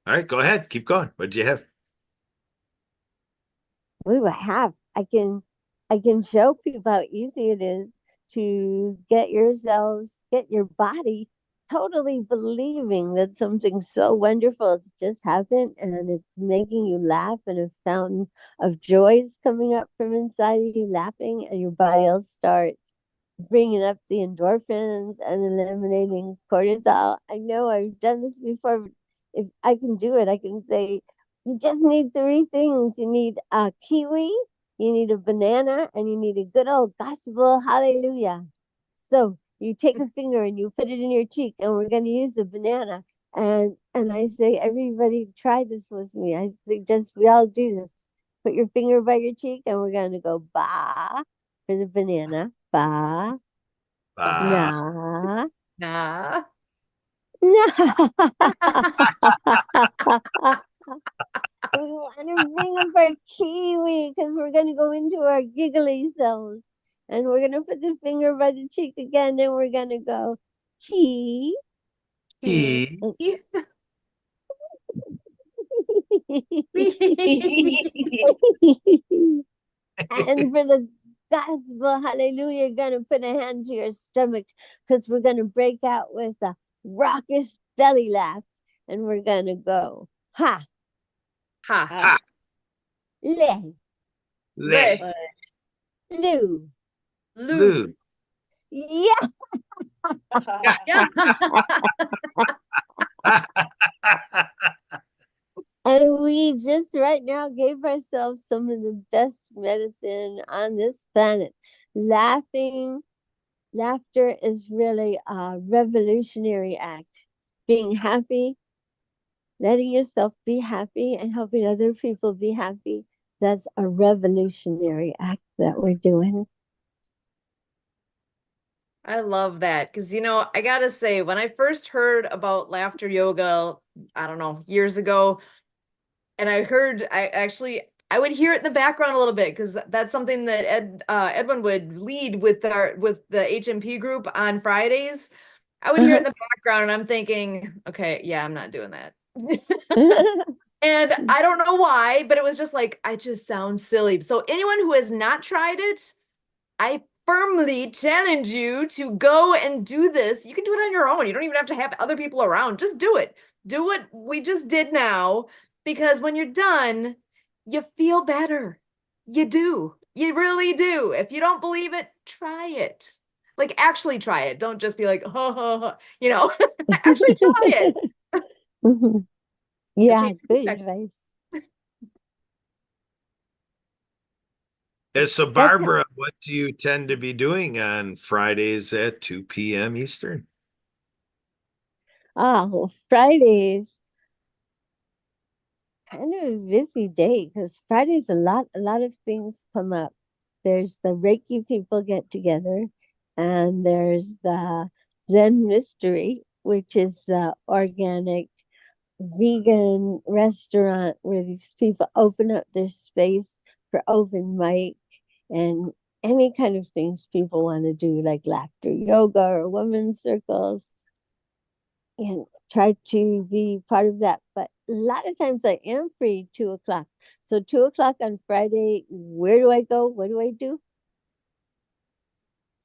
All right, go ahead. Keep going. What'd you have? What do I have? I can show people how easy it is to get your body totally believing that something so wonderful has just happened, and it's making you laugh, and a fountain of joy is coming up from inside of you, laughing, and your body will start bringing up the endorphins and eliminating cortisol. I know I've done this before. But if I can do it, I can say, you just need 3 things. You need a kiwi, you need a banana, and you need a good old gospel hallelujah. So you take a finger and you put it in your cheek, and we're going to use the banana. And I say, everybody try this with me. I suggest we all do this. Put your finger by your cheek, and we're going to go ba for the banana, ba, na, nah. na. We want to bring up our kiwi, because we're going to go into our giggly cells. And we're going to put the finger by the cheek again, and we're going to go ki. He. And for the gospel hallelujah, you're going to put a hand to your stomach, because we're going to break out with a raucous belly laugh. And we're going to go ha, Ha. le, Le. lu. Lou. Yeah. Yeah. And we just right now gave ourselves some of the best medicine on this planet. laughter is really a revolutionary act. Being happy, letting yourself be happy and helping other people be happy, that's a revolutionary act that we're doing. I love that because, I gotta say, when I first heard about laughter yoga, I don't know, years ago, and I would hear it in the background a little bit because that's something that Edwin would lead with the HMP group on Fridays. I would hear it in the background and I'm thinking, okay, yeah, I'm not doing that. And I don't know why, but it was just like, I just sound silly. So anyone who has not tried it, I firmly challenge you to go and do this. You can do it on your own. You don't even have to have other people around. Just do it. Do what we just did now, because when you're done, you feel better. You do. You really do. If you don't believe it, try it. Like actually try it. Don't just be like, actually try it. Mhm. You'll Yeah, change your good perspective. advice. Yeah, so That's Barbara, what do you tend to be doing on Fridays at 2 p.m. Eastern? well, Fridays kind of a busy day because Fridays a lot of things come up. There's the Reiki people get together, and there's the Zen Mystery, which is the organic vegan restaurant where these people open up their space for open mic and any kind of things people want to do, like laughter yoga or women's circles, and try to be part of that. But a lot of times I am free 2 o'clock. So 2 o'clock on Friday, where do I go? What do I do?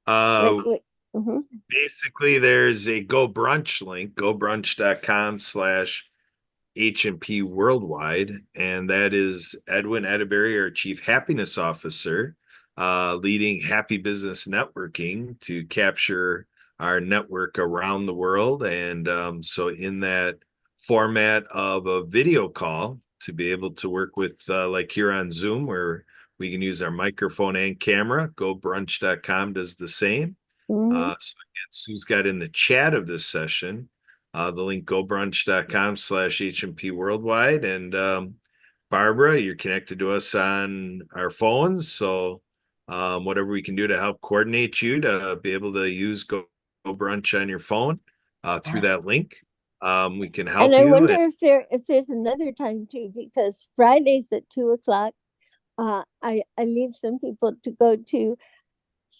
Wait. Mhm. Basically, there's a Go Brunch link, gobrunch.com/HMP Worldwide, and that is Edwin Edeberry, our Chief Happiness Officer, leading Happy Business Networking to capture our network around the world. And so in that format of a video call, to be able to work with like here on Zoom, where we can use our microphone and camera, gobrunch.com does the same. Mhm. So again, Sue's got in the chat of this session the link gobrunch.com/HMP Worldwide. And Barbara, you're connected to us on our phones. So whatever we can do to help coordinate you to be able to use Go Brunch on your phone through that link, we can help And I you. wonder if there's another time too, because Fridays at 2 o'clock, I leave some people to go to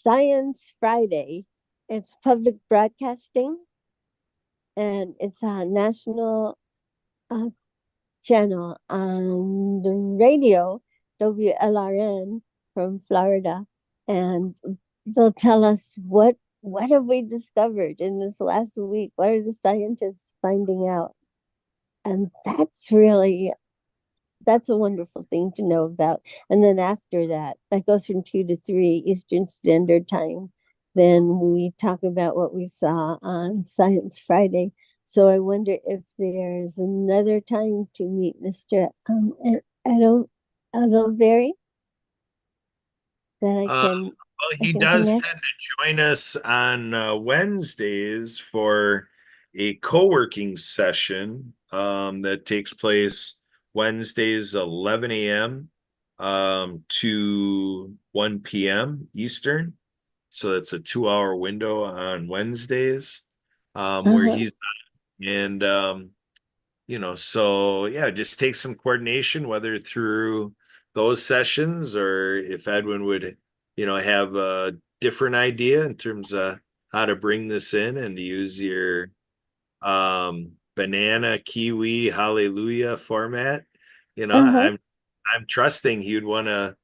Science Friday. It's public broadcasting, and it's a national uh, channel on the radio, WLRN from Florida, and they'll tell us what have we discovered in this last week? What are the scientists finding out? And that's a wonderful thing to know about. And then after that, that goes from 2 to 3 Eastern Standard Time. Then we talk about what we saw on Science Friday. So I wonder if there's another time to meet Mr. Edelberry that I can. Well, I he can does connect. tend to join us on Wednesdays for a co-working session that takes place Wednesdays 11 a.m. To 1 p.m. Eastern. So that's a 2-hour window on Wednesdays where Uh-huh. he's and so yeah, just take some coordination, whether through those sessions or if Edwin would, have a different idea in terms of how to bring this in and to use your banana kiwi hallelujah format. Uh-huh. I'm trusting he would want to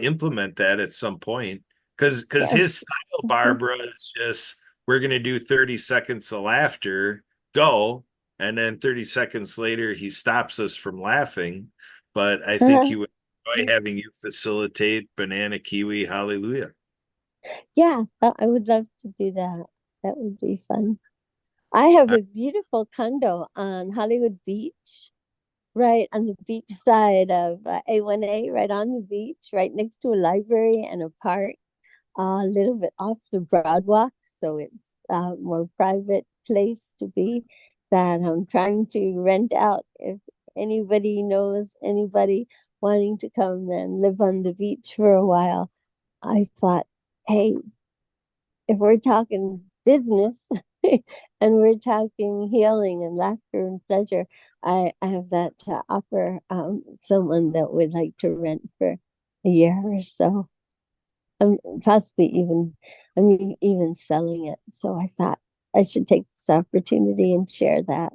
implement that at some point. Because Yes. his style, Barbara, is just we're gonna do 30 seconds of laughter, go, and then 30 seconds later he stops us from laughing. But I think he Uh-huh. would enjoy having you facilitate banana kiwi hallelujah. Yeah, I would love to do that. That would be fun. I have Uh, a beautiful condo on Hollywood Beach, right on the beach side of A1A, right on the beach, right next to a library and a park. a little bit off the Broadwalk, so it's a more private place to be that I'm trying to rent out. If anybody knows anybody wanting to come and live on the beach for a while, I thought, hey, if we're talking business and we're talking healing and laughter and pleasure, I have that to offer someone that would like to rent for a year or so. Possibly even, I mean, even selling it. So I thought I should take this opportunity and share that.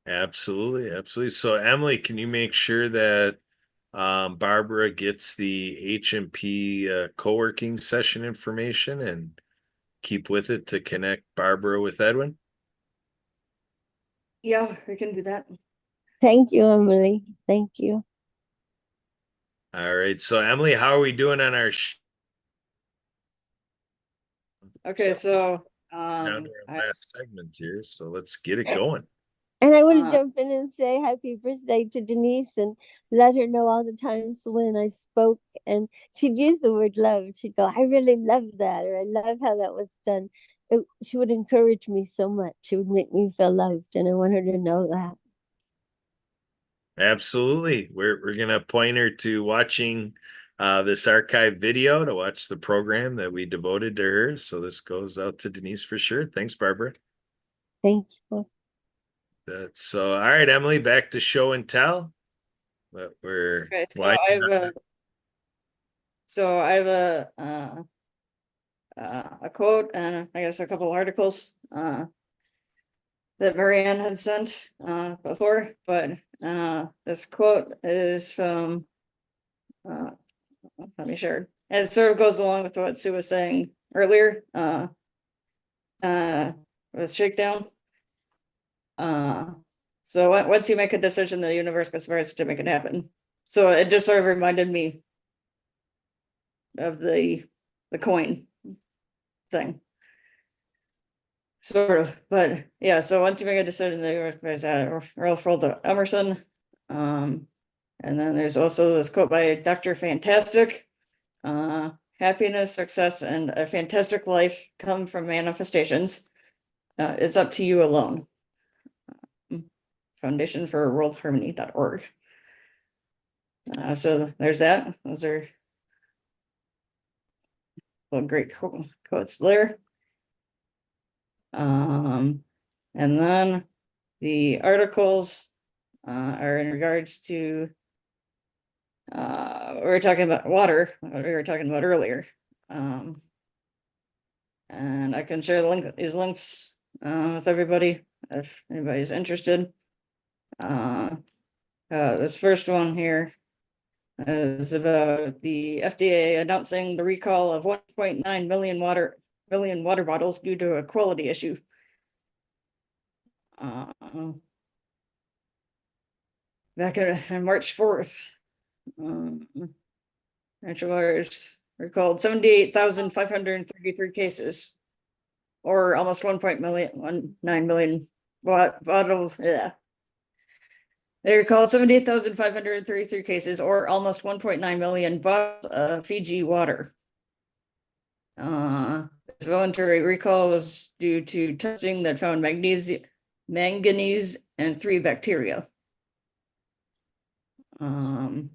Absolutely, absolutely. So Emily, can you make sure that Barbara gets the HMP co-working session information and keep with it to connect Barbara with Edwin? Yeah, we can do that. Thank you, Emily. Thank you. All right. So Emily, how are we doing on our Okay, so, down to our last segment here? So let's get it going. And I want to Uh, jump in and say happy birthday to Denise and let her know all the times when I spoke and she'd use the word love. She'd go, I really love that, or I love how that was done. She would encourage me so much. She would make me feel loved, and I want her to know that. Absolutely. We're gonna point her to watching this archive video to watch the program that we devoted to her. So this goes out to Denise for sure. Thanks, Barbara. Thank you. That's so all right, Emily, back to show and tell. But we're okay, so winding I have down. a quote and I guess a couple articles, that Marianne had sent, before, but, this quote is from, let me share. And it sort of goes along with what Sue was saying earlier, with Shakedown. So once you make a decision, the universe conspires to make it happen. So it just sort of reminded me of the coin thing. Sort of, but yeah, so once you make a decision, the universe conspires that Ralph Waldo Emerson. And then there's also this quote by Dr. Fantastic. Happiness, success, and a fantastic life come from manifestations. It's up to you alone. Foundation for worldharmony.org. So there's that. Those are great quotes there. And then the articles are in regards to we were talking about water, what we were talking about earlier. And I can share these links with everybody if anybody's interested. This first one here is about the FDA announcing the recall of 1.9 million water bottles due to a quality issue. Back on March 4th, natural waters recalled 78,533 cases, or almost 1.9 million bottles. Yeah. They recalled 78,533 cases, or almost 1.9 million bottles of Fiji water. This voluntary recall was due to testing that found manganese, and 3 bacteria. So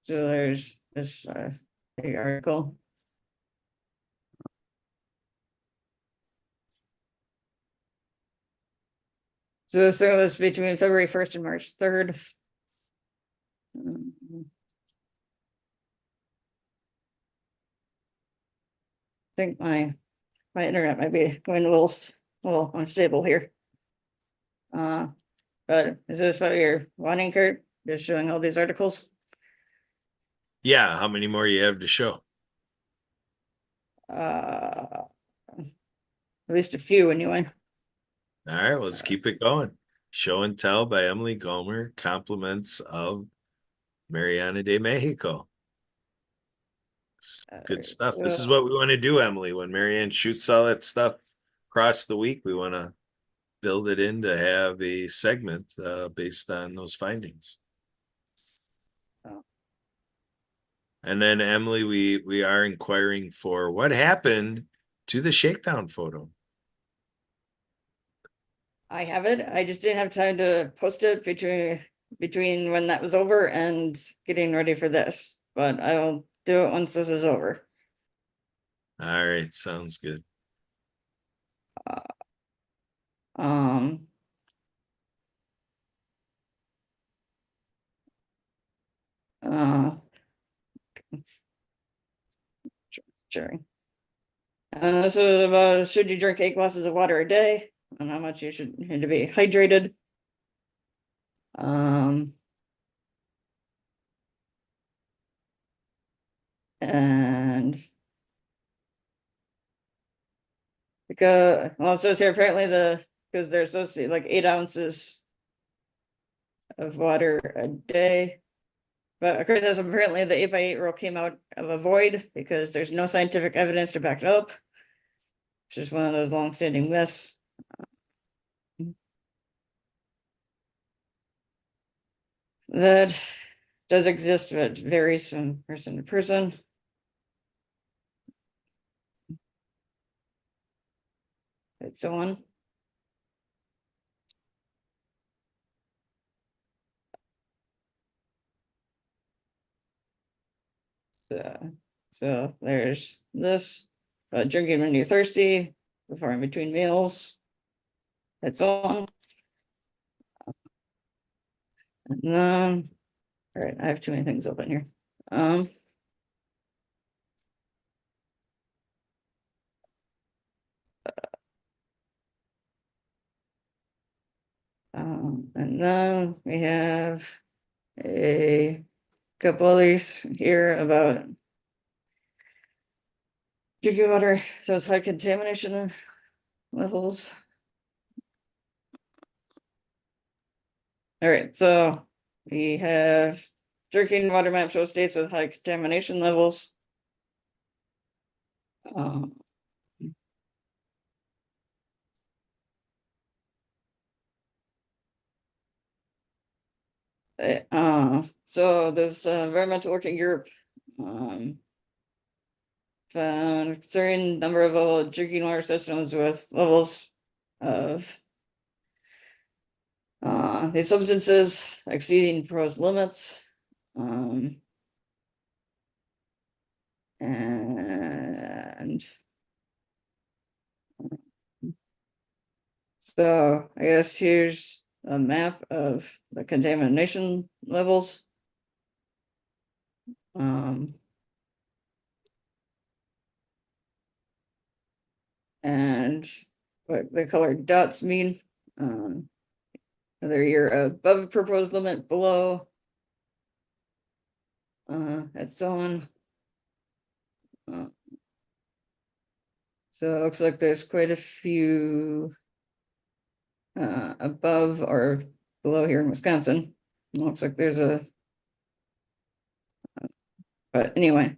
there's this big article. So this thing was between February 1st and March 3rd. I think my internet might be going a little unstable here. But is this what you're wanting, Kurt? Just showing all these articles? Yeah, how many more you have to show? At least a few anyway. All right, let's keep it going. Show and Tell by Emily Gomer, compliments of Mariana de Mexico. Good stuff. This is what we want to do, Emily. When Marianne shoots all that stuff across the week, we want to build it in to have a segment based on those findings. And then Emily, we are inquiring for what happened to the shakedown photo. I have it. I just didn't have time to post it between when that was over and getting ready for this, but I'll do it once this is over. All right, sounds good. Um. Sharing. And this is about, should you drink 8 glasses of water a day and how much you should need to be hydrated. And because, well, it says here apparently because they're supposed to like 8 ounces of water a day. But according to this, apparently the 8x8 rule came out of a void because there's no scientific evidence to back it up. It's just one of those long-standing myths. That does exist, but varies from person to person. And so on. So there's this, drinking when you're thirsty, before and between meals. That's on. And then, all right, I have too many things open here. And then we have a couple others here about drinking water, shows high contamination levels. All right, so we have drinking water map shows states with high contamination levels. So this environmental working group found concerning number of drinking water systems with levels of these substances exceeding proposed limits. And so I guess here's a map of the contamination levels. And what the colored dots mean. Whether you're above proposed limit, below, and so on. So it looks like there's quite a few above or below here in Wisconsin. It looks like there's a, but anyway.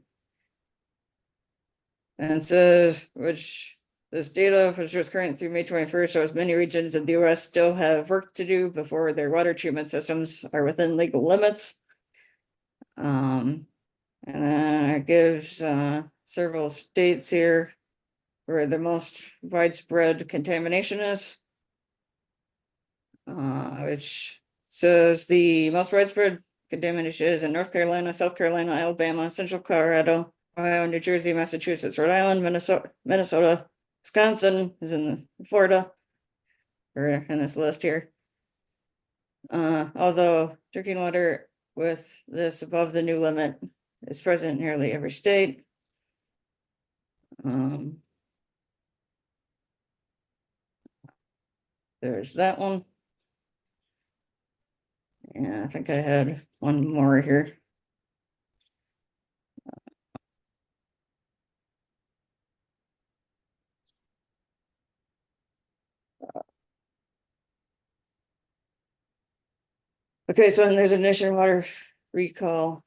And it says, which this data, which was current through May 21st, shows many regions of the US still have work to do before their water treatment systems are within legal limits. And then it gives several states here where the most widespread contamination is. Which says the most widespread contamination is in North Carolina, South Carolina, Alabama, Central Colorado, Ohio, New Jersey, Massachusetts, Rhode Island, Minnesota, Wisconsin is in Florida, or in this list here. Although drinking water with this above the new limit is present in nearly every state. There's that one. Yeah, I think I had one more here. Okay, so then there's a national water recall.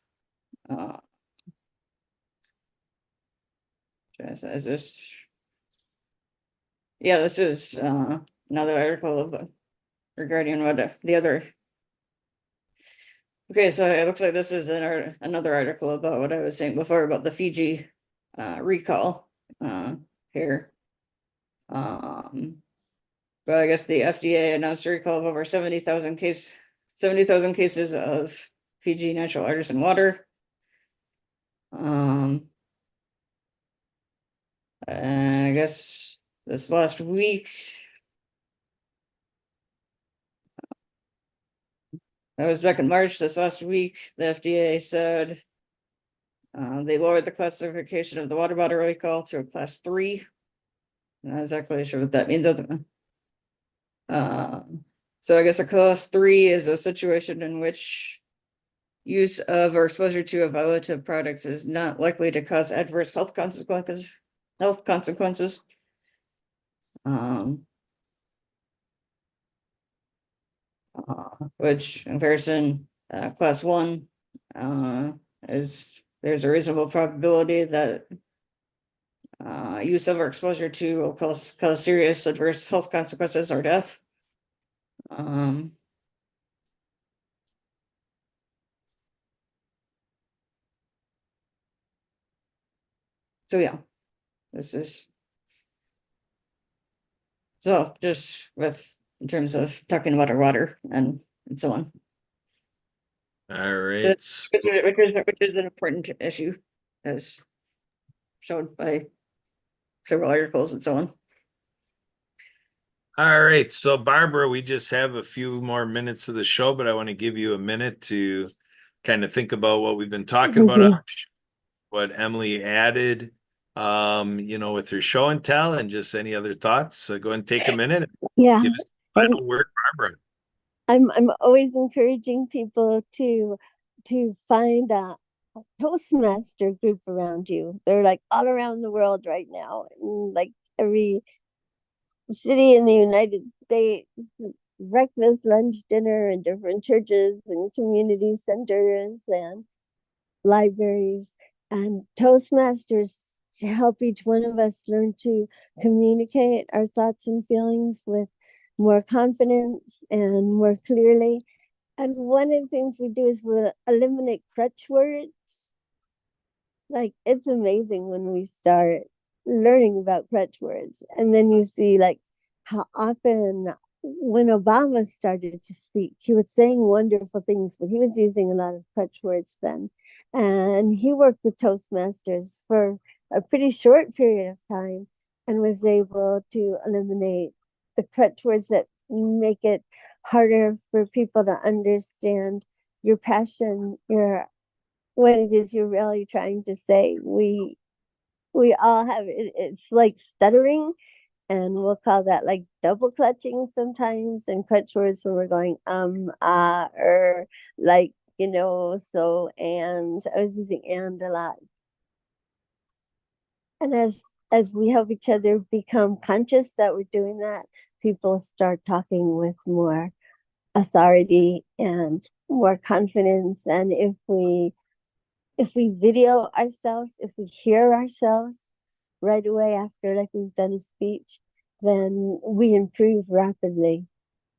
Is this? Yeah, this is another article of regarding what the other Okay, so it looks like this is another article about what I was saying before about the Fiji recall here. But I guess the FDA announced a recall of over 70,000 cases of Fiji natural artesian water. And I guess this last week, that was back in March, this last week, the FDA said they lowered the classification of the water bottle recall to a class 3. Not exactly sure what that means. So I guess a class 3 is a situation in which use of or exposure to evaluative products is not likely to cause adverse health consequences. Which in comparison, class 1 is there's a reasonable probability that use of or exposure to will cause serious adverse health consequences or death. So yeah, this is so just with in terms of talking about our water and so on. All So, right. which is an important issue, as shown by several articles and so on. All right, so Barbara, we just have a few more minutes of the show, but I want to give you a minute to kind of think about what we've been talking about, Mhm. what Emily added, with her show and tell, and just any other thoughts. So go and take a minute. Yeah. Give us a And final word, Barbara. I'm always encouraging people to find a Toastmaster group around you. They're like all around the world right now, in like every city in the United States. Breakfast, lunch, dinner in different churches and community centers and libraries, and Toastmasters to help each one of us learn to communicate our thoughts and feelings with more confidence and more clearly. And one of the things we do is we'll eliminate crutch words. Like, it's amazing when we start learning about crutch words, and then you see like how often when Obama started to speak, he was saying wonderful things, but he was using a lot of crutch words then. And he worked with Toastmasters for a pretty short period of time and was able to eliminate the crutch words that make it harder for people to understand your passion, your what it is you're really trying to say. We all have it, it's like stuttering, and we'll call that like double clutching sometimes, and crutch words when we're going like, so. And I was using and a lot. And as we help each other become conscious that we're doing that, people start talking with more authority and more confidence. And if we video ourselves, if we hear ourselves right away after like we've done a speech, then we improve rapidly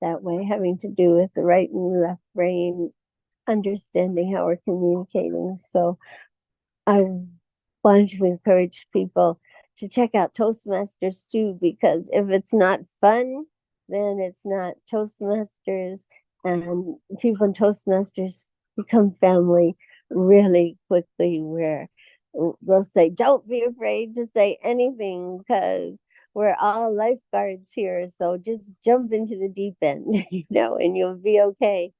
that way, having to do with the right and left brain, understanding how we're communicating. So I want to encourage people to check out Toastmasters too, because if it's not fun, then it's not Toastmasters, and people in Toastmasters become family really quickly, where they'll say, don't be afraid to say anything because we're all lifeguards here. So just jump into the deep end, and you'll be okay.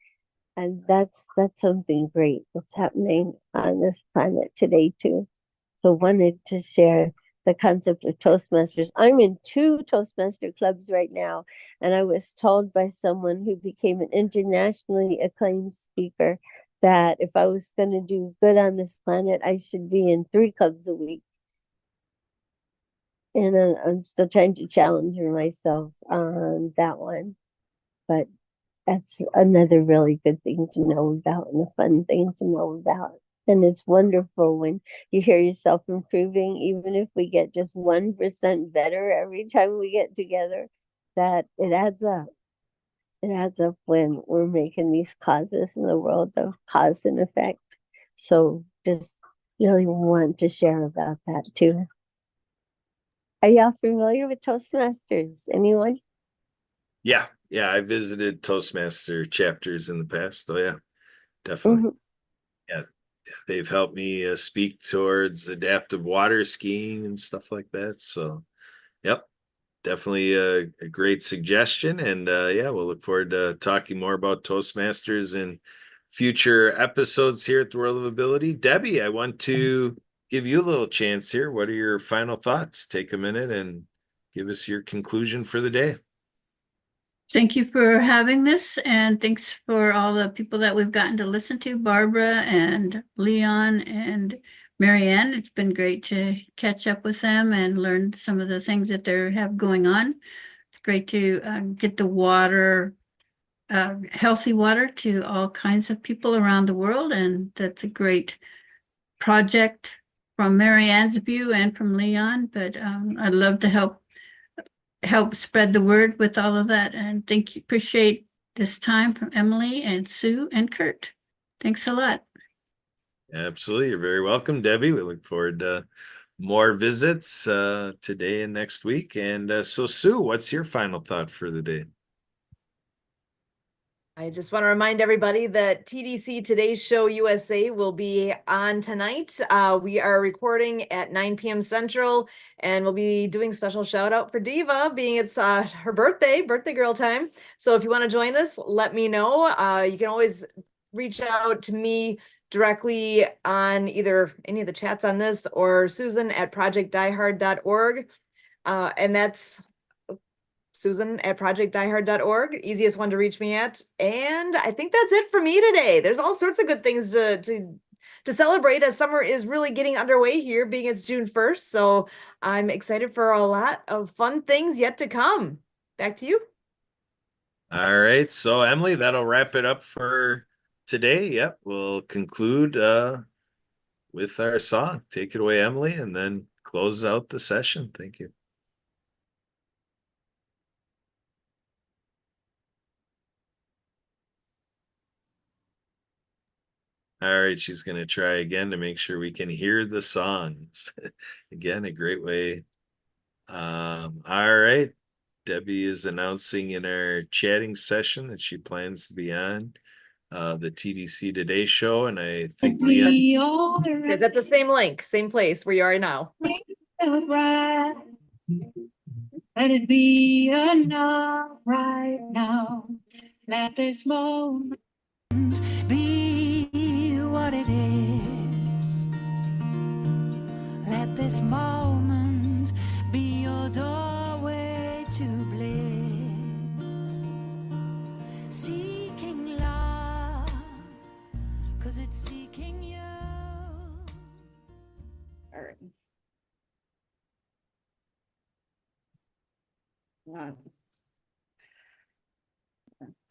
And that's something great that's happening on this planet today too. So wanted to share the concept of Toastmasters. I'm in 2 Toastmaster clubs right now, and I was told by someone who became an internationally acclaimed speaker that if I was going to do good on this planet, I should be in 3 clubs a week. And I'm still trying to challenge myself on that one. But that's another really good thing to know about, and a fun thing to know about. And it's wonderful when you hear yourself improving, even if we get just 1% better every time we get together, that it adds up. it adds up when we're making these causes in the world of cause and effect. So just really want to share about that too. Are y'all familiar with Toastmasters? Anyone? Yeah, yeah, I visited Toastmaster chapters in the past. Oh yeah, definitely. Mhm. Yeah, they've helped me speak towards adaptive water skiing and stuff like that. So, yep, definitely a great suggestion. And yeah, we'll look forward to talking more about Toastmasters in future episodes here at the World of Ability. Debbie, I want to give you a little chance here. What are your final thoughts? Take a minute and give us your conclusion for the day. Thank you for having this, and thanks for all the people that we've gotten to listen to, Barbara and Leon and Marianne. It's been great to catch up with them and learn some of the things that they have going on. It's great to get the water, healthy water to all kinds of people around the world, and that's a great project from Marianne's view and from Leon, but I'd love to help spread the word with all of that. And appreciate this time from Emily and Sue and Kurt. Thanks a lot. Absolutely. You're very welcome, Debbie. We look forward to more visits today and next week. And so, Sue, what's your final thought for the day? I just want to remind everybody that TDC Today's Show USA will be on tonight. We are recording at 9 p.m. Central, and we'll be doing special shout out for Diva, being it's her birthday girl time. So if you want to join us, let me know. You can always reach out to me directly on either any of the chats on this or Susan at projectdiehard.org. And that's Susan at projectdiehard.org, easiest one to reach me at. And I think that's it for me today. There's all sorts of good things to celebrate as summer is really getting underway here, being it's June 1st. So I'm excited for a lot of fun things yet to come. Back to you. All right. So, Emily, that'll wrap it up for today. Yep. We'll conclude with our song. Take it away, Emily, and then close out the session. Thank you. All right, she's going to try again to make sure we can hear the songs. Again, a great way. All right. Debbie is announcing in our chatting session that she plans to be on the TDC Today show. And I think Leon. It's at the same link, same place where you are now. Let it be enough right now. Let this moment be what it is. Let this moment be your doorway to bliss. Seeking love, 'cause it's seeking you. All right. All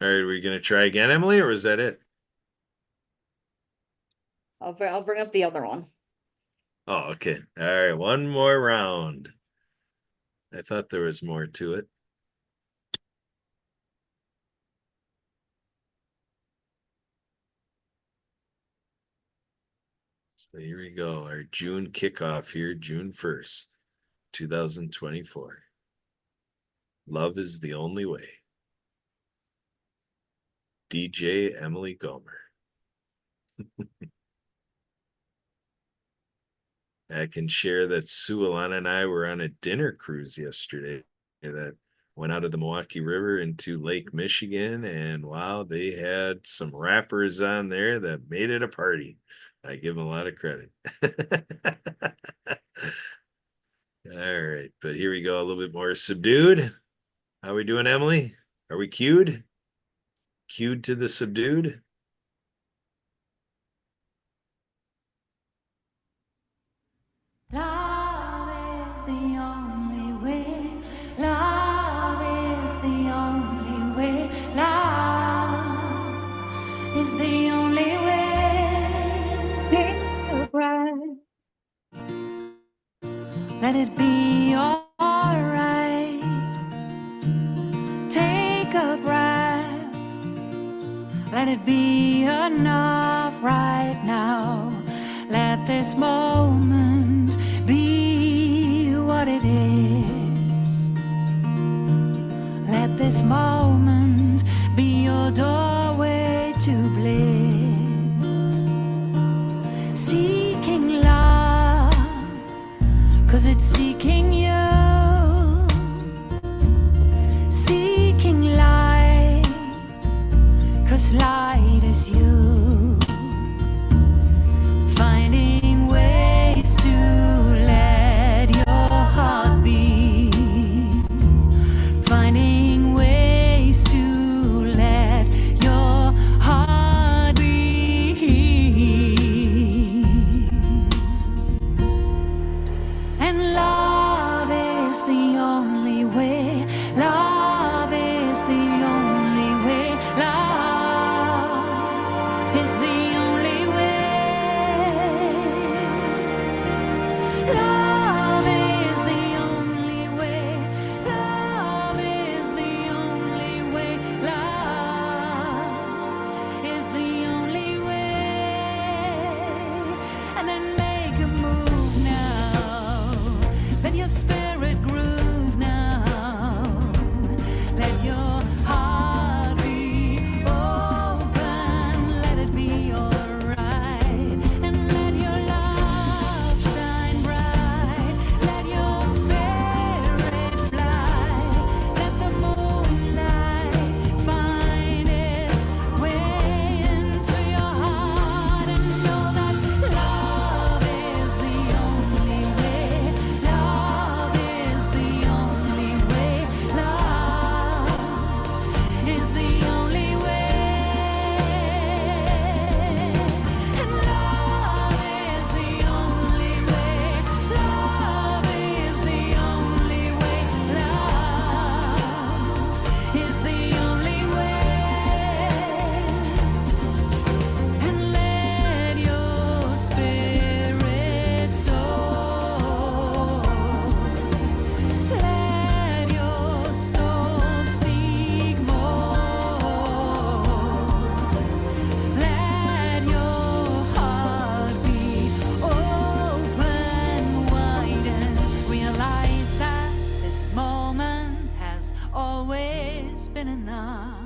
right, we're going to try again, Emily, or is that it? I'll bring up the other one. Oh, okay. All right, one more round. I thought there was more to it. So here we go. Our June kickoff here, June 1st, 2024. Love is the only way. DJ Emily Gomer. I can share that Sue Alana and I were on a dinner cruise yesterday that went out of the Milwaukee River into Lake Michigan, and wow, they had some rappers on there that made it a party. I give them a lot of credit. All right, but here we go, a little bit more subdued. How we doing, Emily? Are we cued? Cued to the subdued? Love is the only way. Love is the only way. Love is the only way. Take a breath. Let it be all right. Take a breath. it be enough right now. Let this moment be what it is. Let this moment be your doorway to bliss. Seeking love, 'cause it's seeking you. Seeking light, 'cause light is you. Finding ways to let your heart beat. Finding ways to let your heart beat. And love is the only way. Love is the only way. Love is the only way. Love is the only way. Love is the only way. Love is the only way. And then make a move now. Let your spirit groove now. Let your heart be open. Let it be alright. And let your love shine bright. Let your spirit fly. Let the moonlight find its way into your heart. And know that love is the only way. Love is the only way. Love is the only way. And love is the only way. Love is the only way. Love is the only way. And let your spirit soar. Let your soul seek more. Let your heart be open wide and realize that this moment has always been enough.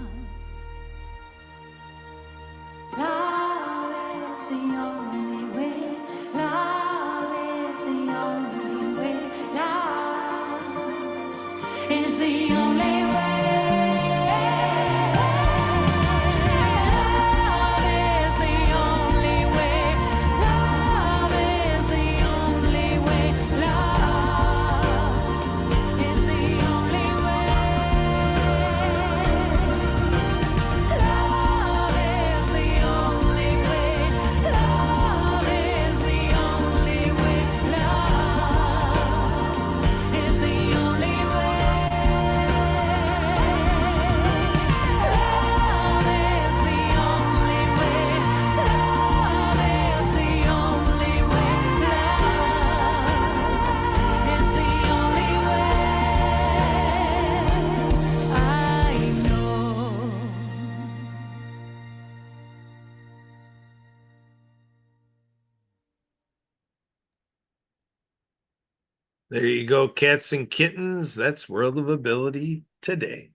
Love is the only way. Love is the only way. Love is the only way. Love is the only way. Love is the only way. Love is the only way. Love is the only way. Love is the only way. Love is the only There you go, cats and kittens. That's World of Ability today.